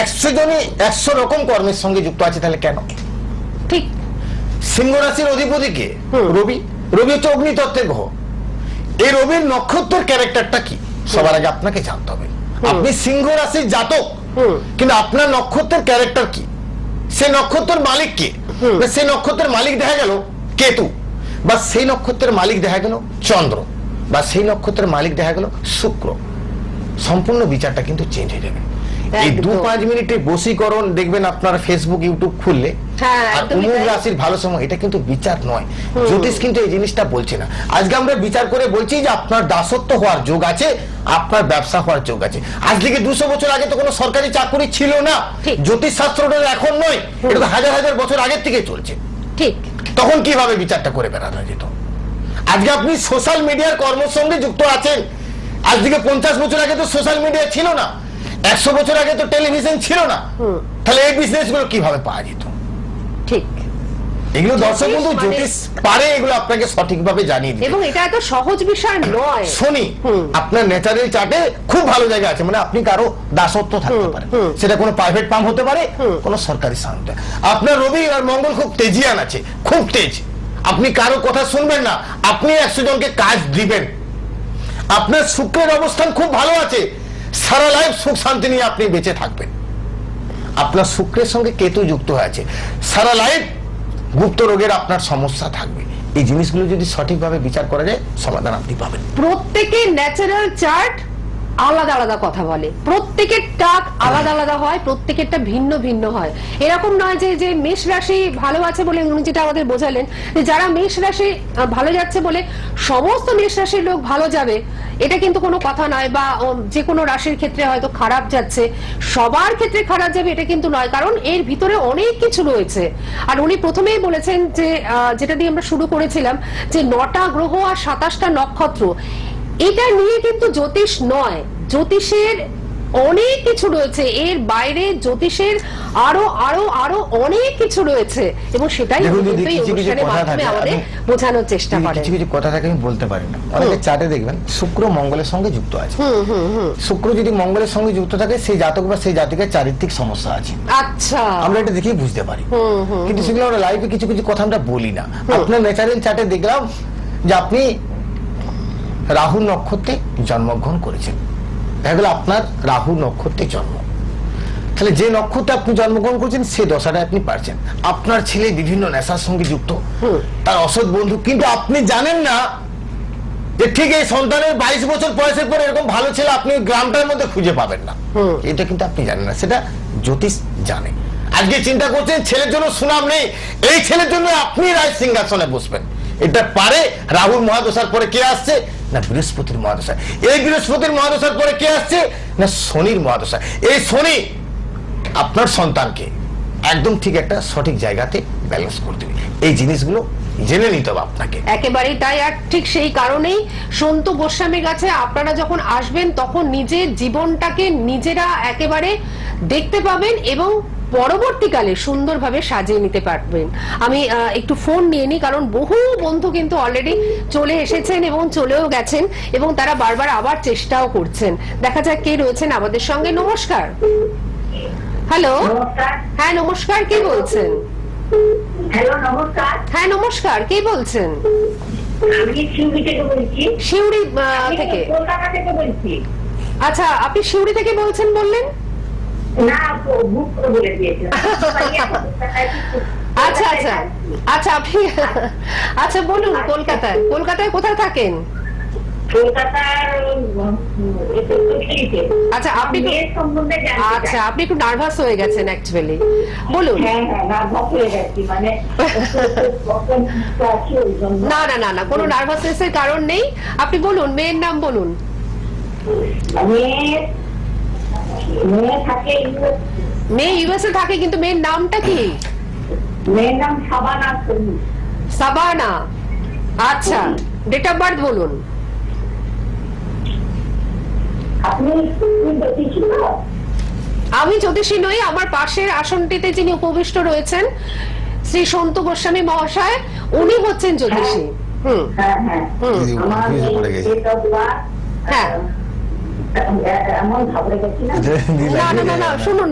[SPEAKER 2] 100 জনই 100 রকম কর্মের সঙ্গে যুক্ত আছে, তাহলে কেন?
[SPEAKER 1] ঠিক।
[SPEAKER 2] সিংহ রাশির অধিপতি কে? রবি। রবি হচ্ছে অগ্নিতত্ত্বের গ্রহ। এই রবির নক্ষত্রের ক্যারেক্টারটা কি সবার আগে আপনাকে জানতে হবে। আপনি সিংহ রাশির জাতক, কিন্তু আপনার নক্ষত্রের ক্যারেক্টার কি? সেই নক্ষত্রের মালিক কে? না, সেই নক্ষত্রের মালিক দেখা গেল কেতু, বা সেই নক্ষত্রের মালিক দেখা গেল চন্দ্র, বা সেই নক্ষত্রের মালিক দেখা গেল শুক্র। সম্পূর্ণ বিচারটা কিন্তু চেঞ্জ হয়ে যাবে। এই
[SPEAKER 1] একদম।
[SPEAKER 2] 2-5 মিনিটের বশীকরণ দেখবেন আপনার ফেসবুক ইউটিউব খুললে,
[SPEAKER 1] হ্যাঁ,
[SPEAKER 2] আর
[SPEAKER 1] একদমই
[SPEAKER 2] অমুক
[SPEAKER 1] তাই।
[SPEAKER 2] রাশির ভালো সময়, এটা কিন্তু বিচার নয়। জ্যোতিষ কিন্তু এই জিনিসটা বলছে না। আজকে আমরা বিচার করে বলছি যে আপনার দাসত্ব হওয়ার যোগ আছে, আপনার ব্যবসা হওয়ার যোগ আছে। আজ থেকে 200 বছর আগে তো কোনো সরকারি চাকরি ছিল না।
[SPEAKER 1] ঠিক।
[SPEAKER 2] জ্যোতিষ শাস্ত্রটা এখন নয়, এটা তো হাজার হাজার বছর আগের থেকে চলছে।
[SPEAKER 1] ঠিক।
[SPEAKER 2] তখন কিভাবে বিচারটা করে বেড়ানো যেত? আজকে আপনি সোশ্যাল মিডিয়ার কর্মের সঙ্গে যুক্ত আছেন। আজ থেকে 50 বছর আগে তো সোশ্যাল মিডিয়া ছিল না, 100 বছর আগে তো টেলিভিশন ছিল না। তাহলে এই বিজনেস গুলো কিভাবে পাওয়া যেত?
[SPEAKER 1] ঠিক।
[SPEAKER 2] এগুলো দর্শক বন্ধু
[SPEAKER 1] মানে-
[SPEAKER 2] জ্যোতিষ পারে এগুলো আপনাকে সঠিকভাবে জানিয়ে দিতে।
[SPEAKER 1] এবং এটা এত সহজ বিষয় নয়।
[SPEAKER 2] শনি আপনার ন্যাচারাল চার্টে খুব ভালো জায়গা আছে, মানে আপনি কারো দাসত্ব থাকতে পারে, সেটা কোনো প্রাইভেট পাম্প হতে পারে, কোনো সরকারি সংস্থা। আপনার রবি আর মঙ্গল খুব তেজিয়ান আছে, খুব তেজ। আপনি কারো কথা শুনবেন না, আপনি 100 জনকে কাজ দিবেন। আপনার শুক্রের অবস্থান খুব ভালো আছে, সারা লাইফ সুখ শান্তি নিয়ে আপনি বেঁচে থাকবেন। আপনার শুক্রের সঙ্গে কেতু যুক্ত হয়েছে, সারা লাইফ গুপ্ত রোগের আপনার সমস্যা থাকবে। এই জিনিসগুলো যদি সঠিকভাবে বিচার করা যায়, সমাধান আপনি পাবেন।
[SPEAKER 1] প্রত্যেকের ন্যাচারাল চার্ট আলাদা আলাদা কথা বলে, প্রত্যেকের টাক আলাদা আলাদা হয়, প্রত্যেকেরটা ভিন্ন ভিন্ন হয়। এরকম নয় যে যে মেষ রাশি ভালো আছে বলে, উনি যেটা আমাদের বোঝালেন যে যারা মেষ রাশি ভালো যাচ্ছে বলে সমস্ত মেষ রাশির লোক ভালো যাবে, এটা কিন্তু কোনো কথা নয়। বা যে কোনো রাশির ক্ষেত্রে হয়তো খারাপ যাচ্ছে, সবার ক্ষেত্রে খারাপ যাবে এটা কিন্তু নয়, কারণ এর ভিতরে অনেক কিছু রয়েছে। আর উনি প্রথমেই বলেছেন যে যেটা দিয়ে আমরা শুরু করেছিলাম, যে 9টা গ্রহ আর 27টা নক্ষত্র, এটা নিয়ে কিন্তু জ্যোতিষ নয়। জ্যোতিষের অনেক কিছু রয়েছে, এর বাইরে জ্যোতিষের আরো আরো আরো অনেক কিছু রয়েছে, এবং সেটাই
[SPEAKER 2] দেখুন,
[SPEAKER 1] উনি
[SPEAKER 2] যদি
[SPEAKER 1] কিন্তু এই
[SPEAKER 2] কিছু কিছু
[SPEAKER 1] অনুষ্ঠানের
[SPEAKER 2] কথা
[SPEAKER 1] মাধ্যমে
[SPEAKER 2] থাকে,
[SPEAKER 1] আমাদের
[SPEAKER 2] আপনি-
[SPEAKER 1] বোঝানোর চেষ্টা করেন।
[SPEAKER 2] কিছু কিছু কথা থাকে আমি বলতে পারি না। অনেকে চার্টে দেখবেন শুক্র মঙ্গলের সঙ্গে যুক্ত আছে। শুক্র যদি মঙ্গলের সঙ্গে যুক্ত থাকে, সেই জাতক বা সেই জাতিকের চারিত্রিক সমস্যা আছে।
[SPEAKER 1] আচ্ছা।
[SPEAKER 2] আমরা এটা দেখেই বুঝতে পারি, কিন্তু সেগুলো আমরা লাইফে কিছু কিছু কথা আমরা বলি না। আপনার ন্যাচারাল চার্টে দেখলাম যে আপনি রাহু নক্ষত্রে জন্মগ্রহণ করেছেন, দেখা গেল আপনার রাহু নক্ষত্রে জন্ম। তাহলে যে নক্ষত্রে আপনি জন্মগ্রহণ করছেন, সে দশাটা আপনি পারছেন। আপনার ছেলে বিভিন্ন নেশার সঙ্গে যুক্ত, তার অসৎ বন্ধু, কিন্তু আপনি জানেন না যে ঠিক এই সন্তানের 22 বছর বয়সের পর এরকম ভালো ছেলে আপনি গ্রামটার মধ্যে খুঁজে পাবেন না। এটা কিন্তু আপনি জানেন না, সেটা জ্যোতিষ জানে। আজকে চিন্তা করছেন ছেলের জন্য সুনাম নেই, এই ছেলের জন্য আপনি রাজ সিংহাসনে বসবেন। এটা পারে। রাহুর মহাদশার পরে কে আসছে? না বৃহস্পতির মহাদশা। এই বৃহস্পতির মহাদশার পরে কে আসছে? না শনির মহাদশা। এই শনি আপনার সন্তানকে একদম ঠিক একটা সঠিক জায়গাতে ব্যালেন্স করে দেবে। এই জিনিসগুলো জেনে নিতে হবে আপনাকে।
[SPEAKER 1] একেবারেই তাই। আর ঠিক সেই কারণেই সন্তু গোস্বামীর কাছে আপনারা যখন আসবেন, তখন নিজের জীবনটাকে নিজেরা একেবারে দেখতে পাবেন এবং পরবর্তীকালে সুন্দরভাবে সাজিয়ে নিতে পারবেন। আমি একটু ফোন নিয়ে নিই, কারণ বহু বন্ধু কিন্তু অলরেডি চলে এসেছেন এবং চলেও গেছেন, এবং তারা বারবার আবার চেষ্টাও করছেন। দেখা যাক কে রয়েছেন আমাদের সঙ্গে। নমস্কার। হ্যালো।
[SPEAKER 4] নমস্কার।
[SPEAKER 1] হ্যাঁ নমস্কার, কে বলছেন?
[SPEAKER 4] হ্যালো, নমস্কার।
[SPEAKER 1] হ্যাঁ নমস্কার, কে বলছেন?
[SPEAKER 4] আমি শিউরি থেকে বলছি।
[SPEAKER 1] শিউরি
[SPEAKER 4] আমি
[SPEAKER 1] থেকে?
[SPEAKER 4] কলকাতা থেকে বলছি।
[SPEAKER 1] আচ্ছা, আপনি শিউরি থেকে বলছেন বললেন?
[SPEAKER 4] না, বুক করে বলে দিয়েছিলাম।
[SPEAKER 1] আচ্ছা আচ্ছা আচ্ছা, আপনি আচ্ছা বলুন, কলকাতায় কলকাতায় কোথায় থাকেন?
[SPEAKER 4] কলকাতার
[SPEAKER 1] আচ্ছা, আপনি একটু-
[SPEAKER 4] মেয়ের সম্বন্ধে জানতে চাই।
[SPEAKER 1] আচ্ছা, আপনি একটু নার্ভাস হয়ে গেছেন অ্যাকচুয়ালি, বলুন।
[SPEAKER 4] হ্যাঁ হ্যাঁ, নার্ভাস হয়ে গেছি, মানে আছে ওই জন্য।
[SPEAKER 1] না না না না, কোনো নার্ভাসনেসের কারণ নেই, আপনি বলুন, মেয়ের নাম বলুন।
[SPEAKER 4] মেয়ে থাকে
[SPEAKER 1] মেয়ে ইউএসএ থাকে, কিন্তু মেয়ের নামটা কি?
[SPEAKER 4] মেয়ের নাম সাবানা সবুজ।
[SPEAKER 1] সাবানা। আচ্ছা, ডেট অফ বার্থ বলুন।
[SPEAKER 4] আপনি দেখেছি তো?
[SPEAKER 1] আমি জ্যোতিষী নই, আমার পাশের আসনটিতে যিনি উপবিষ্ট রয়েছেন শ্রী সন্তু গোস্বামী মহাশয়, উনি হচ্ছেন জ্যোতিষী।
[SPEAKER 4] হ্যাঁ হ্যাঁ
[SPEAKER 2] দিদি,
[SPEAKER 4] আমার
[SPEAKER 2] confuse পড়ে গেছি।
[SPEAKER 4] ডেট অফ বার্থ
[SPEAKER 1] হ্যাঁ।
[SPEAKER 4] এমন ঘাবড়ে গেছি না
[SPEAKER 1] না না না না শুনুন,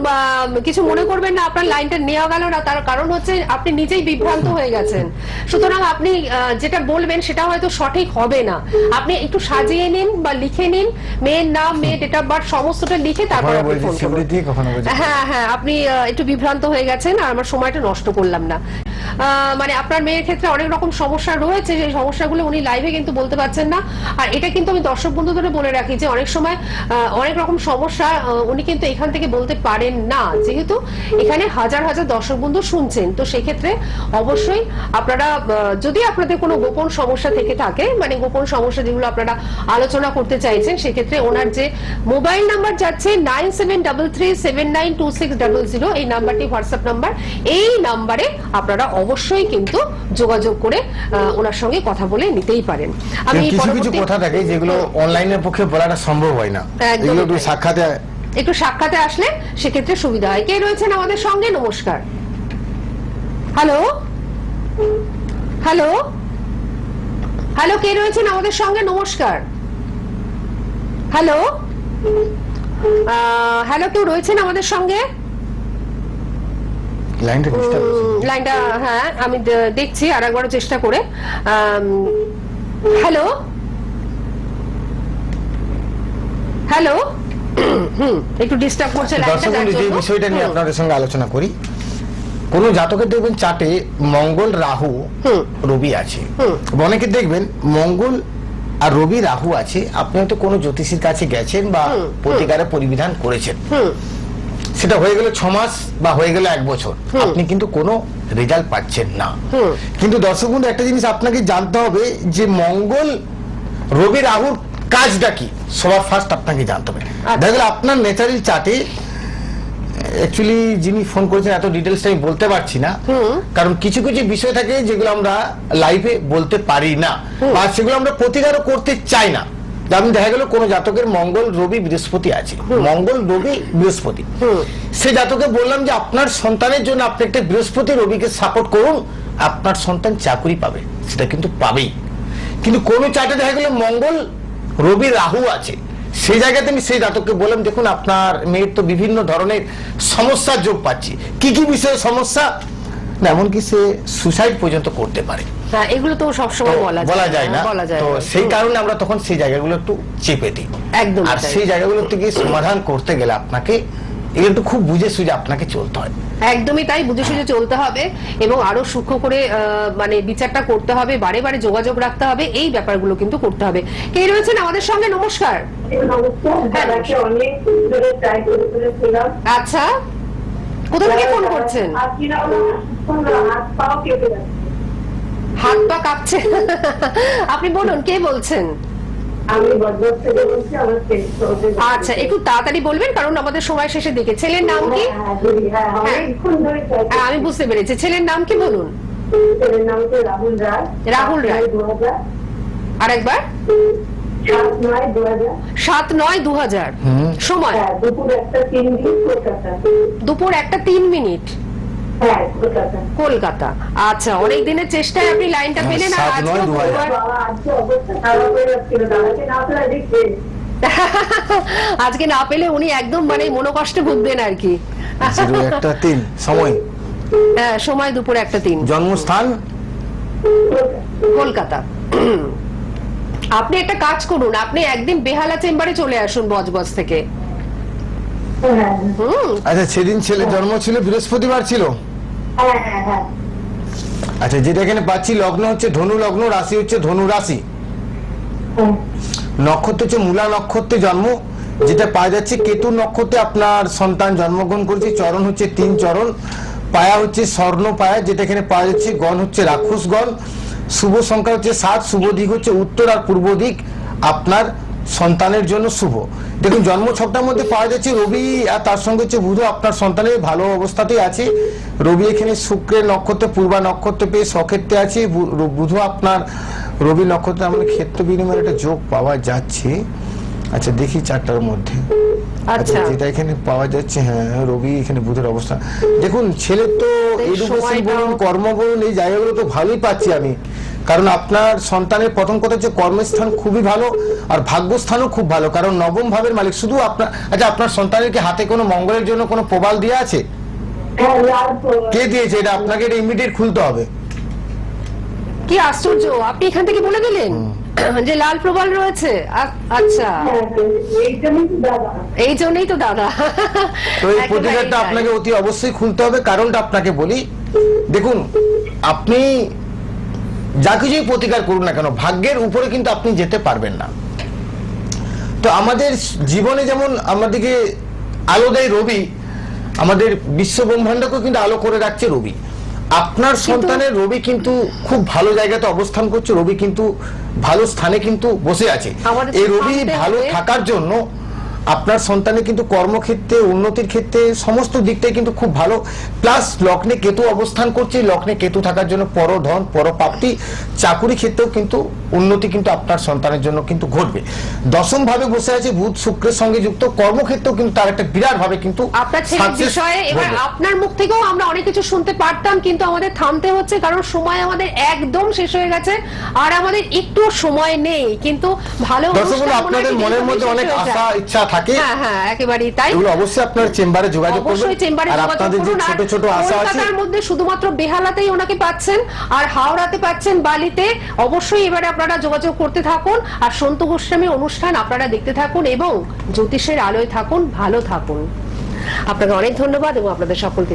[SPEAKER 1] কিছু মনে করবেন না, আপনার লাইনটা নেওয়া গেল না, তার কারণ হচ্ছে আপনি নিজেই বিভ্রান্ত হয়ে গেছেন। সুতরাং আপনি যেটা বলবেন সেটা হয়তো সঠিক হবে না। আপনি একটু সাজিয়ে নিন বা লিখে নিন, মেয়ের নাম, মেয়ের ডেট অফ বার্থ সমস্তটা লিখে তারপর
[SPEAKER 2] কখনো
[SPEAKER 1] আপনি
[SPEAKER 2] বলছি
[SPEAKER 1] ফোন
[SPEAKER 2] শিউলি
[SPEAKER 1] করুন।
[SPEAKER 2] দিয়ে, কখনো বলছি
[SPEAKER 1] হ্যাঁ হ্যাঁ, আপনি একটু বিভ্রান্ত হয়ে গেছেন আর আমার সময়টা নষ্ট করলাম না। মানে আপনার মেয়ের ক্ষেত্রে অনেক রকম সমস্যা রয়েছে, সেই সমস্যাগুলো উনি লাইভে কিন্তু বলতে পারছেন না। আর এটা কিন্তু আমি দর্শক বন্ধুদের বলে রাখি যে অনেক সময় অনেক রকম সমস্যা উনি কিন্তু এখান থেকে বলতে পারেন না, যেহেতু এখানে হাজার হাজার দর্শক বন্ধু শুনছেন। তো সেক্ষেত্রে অবশ্যই আপনারা যদি আপনাদের কোনো গোপন সমস্যা থেকে থাকে, মানে গোপন সমস্যা যেগুলো আপনারা আলোচনা করতে চাইছেন, সেক্ষেত্রে ওনার যে মোবাইল নাম্বার যাচ্ছে 9733792600, এই নাম্বারটি হোয়াটসঅ্যাপ নাম্বার। এই নাম্বারে আপনারা অবশ্যই কিন্তু যোগাযোগ করে ওনার সঙ্গে কথা বলে নিতেই পারেন। আমি
[SPEAKER 2] কিছু কিছু
[SPEAKER 1] পরবর্তী-
[SPEAKER 2] কথা থাকে যেগুলো অনলাইনের পক্ষে বলাটা সম্ভব হয় না,
[SPEAKER 1] একদমই
[SPEAKER 2] এগুলো একটু
[SPEAKER 1] তাই।
[SPEAKER 2] সাক্ষাতে।
[SPEAKER 1] একটু সাক্ষাতে আসলে সেক্ষেত্রে সুবিধা হয়। কে রয়েছেন আমাদের সঙ্গে? নমস্কার। হ্যালো হ্যালো হ্যালো, কে রয়েছেন আমাদের সঙ্গে? নমস্কার। হ্যালো হ্যালো, কেউ রয়েছেন আমাদের সঙ্গে?
[SPEAKER 2] লাইনটা ডিস্টার্ব
[SPEAKER 1] লাইনটা, হ্যাঁ আমি দেখছি আর একবার চেষ্টা করে। হ্যালো হ্যালো, একটু ডিস্টার্ব করছে লাইনটা,
[SPEAKER 2] দর্শক
[SPEAKER 1] যার
[SPEAKER 2] বন্ধু, যে
[SPEAKER 1] জন্য।
[SPEAKER 2] বিষয়টা নিয়ে আপনাদের সঙ্গে আলোচনা করি, কোন জাতকের দেখবেন চার্টে মঙ্গল, রাহু, রবি আছে। অনেকে দেখবেন মঙ্গল আর রবি, রাহু আছে, আপনি হয়তো কোনো জ্যোতিষীর কাছে গেছেন বা প্রতিকারের পরিবিধান করেছেন, সেটা হয়ে গেল 6 মাস বা হয়ে গেল 1 বছর, আপনি কিন্তু কোনো রেজাল্ট পাচ্ছেন না। কিন্তু দর্শক বন্ধু, একটা জিনিস আপনাকে জানতে হবে যে মঙ্গল, রবি, রাহুর কাজটা কি, সবার ফার্স্ট আপনাকে জানতে হবে। দেখা গেল আপনার ন্যাচারাল চার্টে, অ্যাকচুয়ালি যিনি ফোন করেছেন এত ডিটেলসটা আমি বলতে পারছি না, কারণ কিছু কিছু বিষয় থাকে যেগুলো আমরা লাইভে বলতে পারি না, বা সেগুলো আমরা প্রতিকারও করতে চাই না। যেমন দেখা গেল কোন জাতকের মঙ্গল, রবি, বৃহস্পতি আছে, মঙ্গল, রবি, বৃহস্পতি, সে জাতকে বললাম যে আপনার সন্তানের জন্য আপনি একটা বৃহস্পতি, রবিকে সাপোর্ট করুন, আপনার সন্তান চাকরি পাবে, সেটা কিন্তু পাবেই। কিন্তু কোন চার্টে দেখা গেল মঙ্গল, রবি, রাহু আছে, সেই জায়গাতে আমি সেই জাতককে বললাম দেখুন আপনার মেয়ের তো বিভিন্ন ধরনের সমস্যার যোগ পাচ্ছি। কি কি বিষয়ে সমস্যা না, এমনকি সে সুসাইড পর্যন্ত করতে পারে।
[SPEAKER 1] হ্যাঁ, এগুলো তো সবসময়
[SPEAKER 2] বলা যায় না,
[SPEAKER 1] বলা যায়
[SPEAKER 2] তো
[SPEAKER 1] না।
[SPEAKER 2] সেই কারণে আমরা তখন সেই জায়গাগুলো একটু চেপে দিই।
[SPEAKER 1] একদম
[SPEAKER 2] আর সেই জায়গাগুলো থেকে সমাধান করতে গেলে আপনাকে এগুলো একটু খুব বুঝে সুঝে আপনাকে চলতে হয়।
[SPEAKER 1] একদমই তাই, বুঝে সুঝে চলতে হবে এবং আরো সূক্ষ্ম করে মানে বিচারটা করতে হবে, বারে বারে যোগাযোগ রাখতে হবে, এই ব্যাপারগুলো কিন্তু করতে হবে। কে রয়েছেন আমাদের সঙ্গে? নমস্কার।
[SPEAKER 4] দাদাকে অনেক ধরে ট্রাই করেছিলাম।
[SPEAKER 1] আচ্ছা, কোথা থেকে ফোন করছেন?
[SPEAKER 4] হাত পাও কেটে যাচ্ছে।
[SPEAKER 1] হাত পা কাঁপছে। আপনি বলুন, কে বলছেন?
[SPEAKER 4] আমি বজবজ থেকে বলছি, আমার
[SPEAKER 1] আচ্ছা, একটু তাড়াতাড়ি বলবেন কারণ আমাদের সময় শেষে দিকে। ছেলের নাম কি?
[SPEAKER 4] অনেকক্ষণ ধরে try করছি।
[SPEAKER 1] আমি বুঝতে পেরেছি, ছেলের নাম কি বলুন?
[SPEAKER 4] ছেলের নাম হচ্ছে রাহুল রায়।
[SPEAKER 1] রাহুল রায়।
[SPEAKER 4] 2000
[SPEAKER 1] আরেকবার।
[SPEAKER 4] 7/9/2000।
[SPEAKER 1] 7/9/2000। সময়
[SPEAKER 4] হ্যাঁ, দুপুর 1:03 কলকাতা।
[SPEAKER 1] দুপুর 1:03।
[SPEAKER 4] হ্যাঁ, কলকাতা।
[SPEAKER 1] কলকাতা। আচ্ছা, অনেক দিনের চেষ্টায় আপনি লাইনটা পেলেন আর
[SPEAKER 2] 7/9/2000
[SPEAKER 4] বাবা, আজকে অবস্থা খারাপ হয়ে যাচ্ছিল, দাদাকে না পেলে দেখবে।
[SPEAKER 1] আজকে না পেলে উনি একদম মানে মনোকষ্টে ভুগবেন আর কি।
[SPEAKER 2] 01:03 সময়,
[SPEAKER 1] হ্যাঁ, সময় দুপুর 1:03।
[SPEAKER 2] জন্মস্থান
[SPEAKER 1] কলকাতা। আপনি একটা কাজ করুন, আপনি একদিন বেহালা চেম্বারে চলে আসুন বজবজ থেকে।
[SPEAKER 4] হ্যাঁ
[SPEAKER 2] আচ্ছা, সেদিন ছেলে জন্ম ছিল বৃহস্পতিবার ছিল।
[SPEAKER 4] হ্যাঁ হ্যাঁ হ্যাঁ।
[SPEAKER 2] আচ্ছা, যেটা এখানে পাচ্ছি লগ্ন হচ্ছে ধনু লগ্ন, রাশি হচ্ছে ধনু রাশি, নক্ষত্র হচ্ছে মূলা নক্ষত্রে জন্ম, যেটা পাওয়া যাচ্ছে কেতু নক্ষত্রে আপনার সন্তান জন্মগ্রহণ করেছে। চরণ হচ্ছে 3 চরণ, পায়া হচ্ছে স্বর্ণ পায়া, যেটা এখানে পাওয়া যাচ্ছে। গণ হচ্ছে রাক্ষস গণ, শুভ সংখ্যা হচ্ছে 7, শুভ দিক হচ্ছে উত্তর আর পূর্ব দিক, আপনার সন্তানের জন্য শুভ। দেখুন জন্ম ছকটার মধ্যে পাওয়া যাচ্ছে রবি আর তার সঙ্গে হচ্ছে বুধ, আপনার সন্তানের ভালো অবস্থাতেই আছে। রবি এখানে শুক্রের নক্ষত্রে পূর্বা নক্ষত্র পেয়ে সক্ষেত্রে আছে, বুধ আপনার রবি নক্ষত্রে আমাদের ক্ষেত্র বিনিময়ের একটা যোগ পাওয়া যাচ্ছে। আচ্ছা, দেখি 4টার মধ্যে। আচ্ছা, যেটা এখানে পাওয়া যাচ্ছে, হ্যাঁ রবি এখানে বুধের অবস্থা। দেখুন ছেলের তো এডুকেশন বলুন, কর্ম বলুন, এই জায়গাগুলো তো ভালোই পাচ্ছি আমি, কারণ আপনার সন্তানের প্রথম কথা হচ্ছে কর্মস্থান খুবই ভালো, আর ভাগ্যস্থানও খুব ভালো, কারণ নবম ভাবের মালিক শুধু আপনার। আচ্ছা, আপনার সন্তানের কি হাতে কোনো মঙ্গলের জন্য কোনো প্রবাল দেওয়া আছে?
[SPEAKER 4] হ্যাঁ, লাল
[SPEAKER 2] কে দিয়েছে এটা? আপনাকে এটা ইমিডিয়েট খুলতে হবে।
[SPEAKER 1] কি আশ্চর্য, আপনি এখান থেকে বলে দিলেন যে লাল প্রবাল রয়েছে। আচ্ছা,
[SPEAKER 4] এই জন্যই তো দাদা।
[SPEAKER 1] এই জন্যই তো দাদা।
[SPEAKER 2] তো এই
[SPEAKER 1] একেবারেই
[SPEAKER 2] প্রতিকারটা
[SPEAKER 1] তাই।
[SPEAKER 2] আপনাকে অতি অবশ্যই খুলতে হবে। কারণটা আপনাকে বলি, দেখুন, আপনি যা কিছুই প্রতিকার করুন না কেন, ভাগ্যের উপরে কিন্তু আপনি যেতে পারবেন না। তো আমাদের জীবনে যেমন আমাদেরকে আলো দেয় রবি, আমাদের বিশ্ব ব্রহ্মাণ্ডকেও কিন্তু আলো করে রাখছে রবি। আপনার সন্তানের রবি কিন্তু খুব ভালো জায়গাতে অবস্থান করছে, রবি কিন্তু ভালো স্থানে কিন্তু বসে আছে।
[SPEAKER 1] আমাদের
[SPEAKER 2] এই রবি
[SPEAKER 1] ভাবতে
[SPEAKER 2] ভালো
[SPEAKER 1] হবে।
[SPEAKER 2] থাকার জন্য আপনার সন্তানের কিন্তু কর্মক্ষেত্রে, উন্নতির ক্ষেত্রে সমস্ত দিকটাই কিন্তু খুব ভালো। প্লাস লগ্নে কেতু অবস্থান করছে, লগ্নে কেতু থাকার জন্য পরধন, পরপ্রাপ্তি, চাকুরি ক্ষেত্রেও কিন্তু উন্নতি কিন্তু আপনার সন্তানের জন্য কিন্তু ঘটবে। দশম ভাবে বসে আছে বুধ শুক্রের সঙ্গে যুক্ত, কর্মক্ষেত্রেও কিন্তু তার একটা বিরাট ভাবে কিন্তু
[SPEAKER 1] আপনার ছেলের
[SPEAKER 2] success
[SPEAKER 1] বিষয়ে এবার
[SPEAKER 2] ঘটবে।
[SPEAKER 1] আপনার মুখ থেকেও আমরা অনেক কিছু শুনতে পারতাম, কিন্তু আমাদের থামতে হচ্ছে, কারণ সময় আমাদের একদম শেষ হয়ে গেছে, আর আমাদের একটু সময় নেই। কিন্তু ভালো
[SPEAKER 2] দর্শক বন্ধু,
[SPEAKER 1] অনুষ্ঠান মনে হয়
[SPEAKER 2] আপনাদের
[SPEAKER 1] কি
[SPEAKER 2] মনের
[SPEAKER 1] দীর্ঘদিন
[SPEAKER 2] মধ্যে
[SPEAKER 1] শেষ
[SPEAKER 2] অনেক
[SPEAKER 1] হয়ে যায়।
[SPEAKER 2] আশা ইচ্ছা থাকে,
[SPEAKER 1] হ্যাঁ হ্যাঁ, একেবারেই তাই।
[SPEAKER 2] এগুলো অবশ্যই আপনার চেম্বারে যোগাযোগ করবেন।
[SPEAKER 1] অবশ্যই চেম্বারে
[SPEAKER 2] আর
[SPEAKER 1] যোগাযোগ
[SPEAKER 2] আপনাদের যে
[SPEAKER 1] করুন। আর
[SPEAKER 2] ছোট ছোট আশা আছে,
[SPEAKER 1] কলকাতার মধ্যে শুধুমাত্র বেহালাতেই ওনাকে পাচ্ছেন, আর হাওড়াতে পাচ্ছেন, বালিতে। অবশ্যই এবারে আপনারা যোগাযোগ করতে থাকুন, আর সন্তু গোস্বামী অনুষ্ঠান আপনারা দেখতে থাকুন, এবং জ্যোতিষের আলোয় থাকুন, ভালো থাকুন। আপনাকে অনেক ধন্যবাদ, এবং আপনাদের সকলকে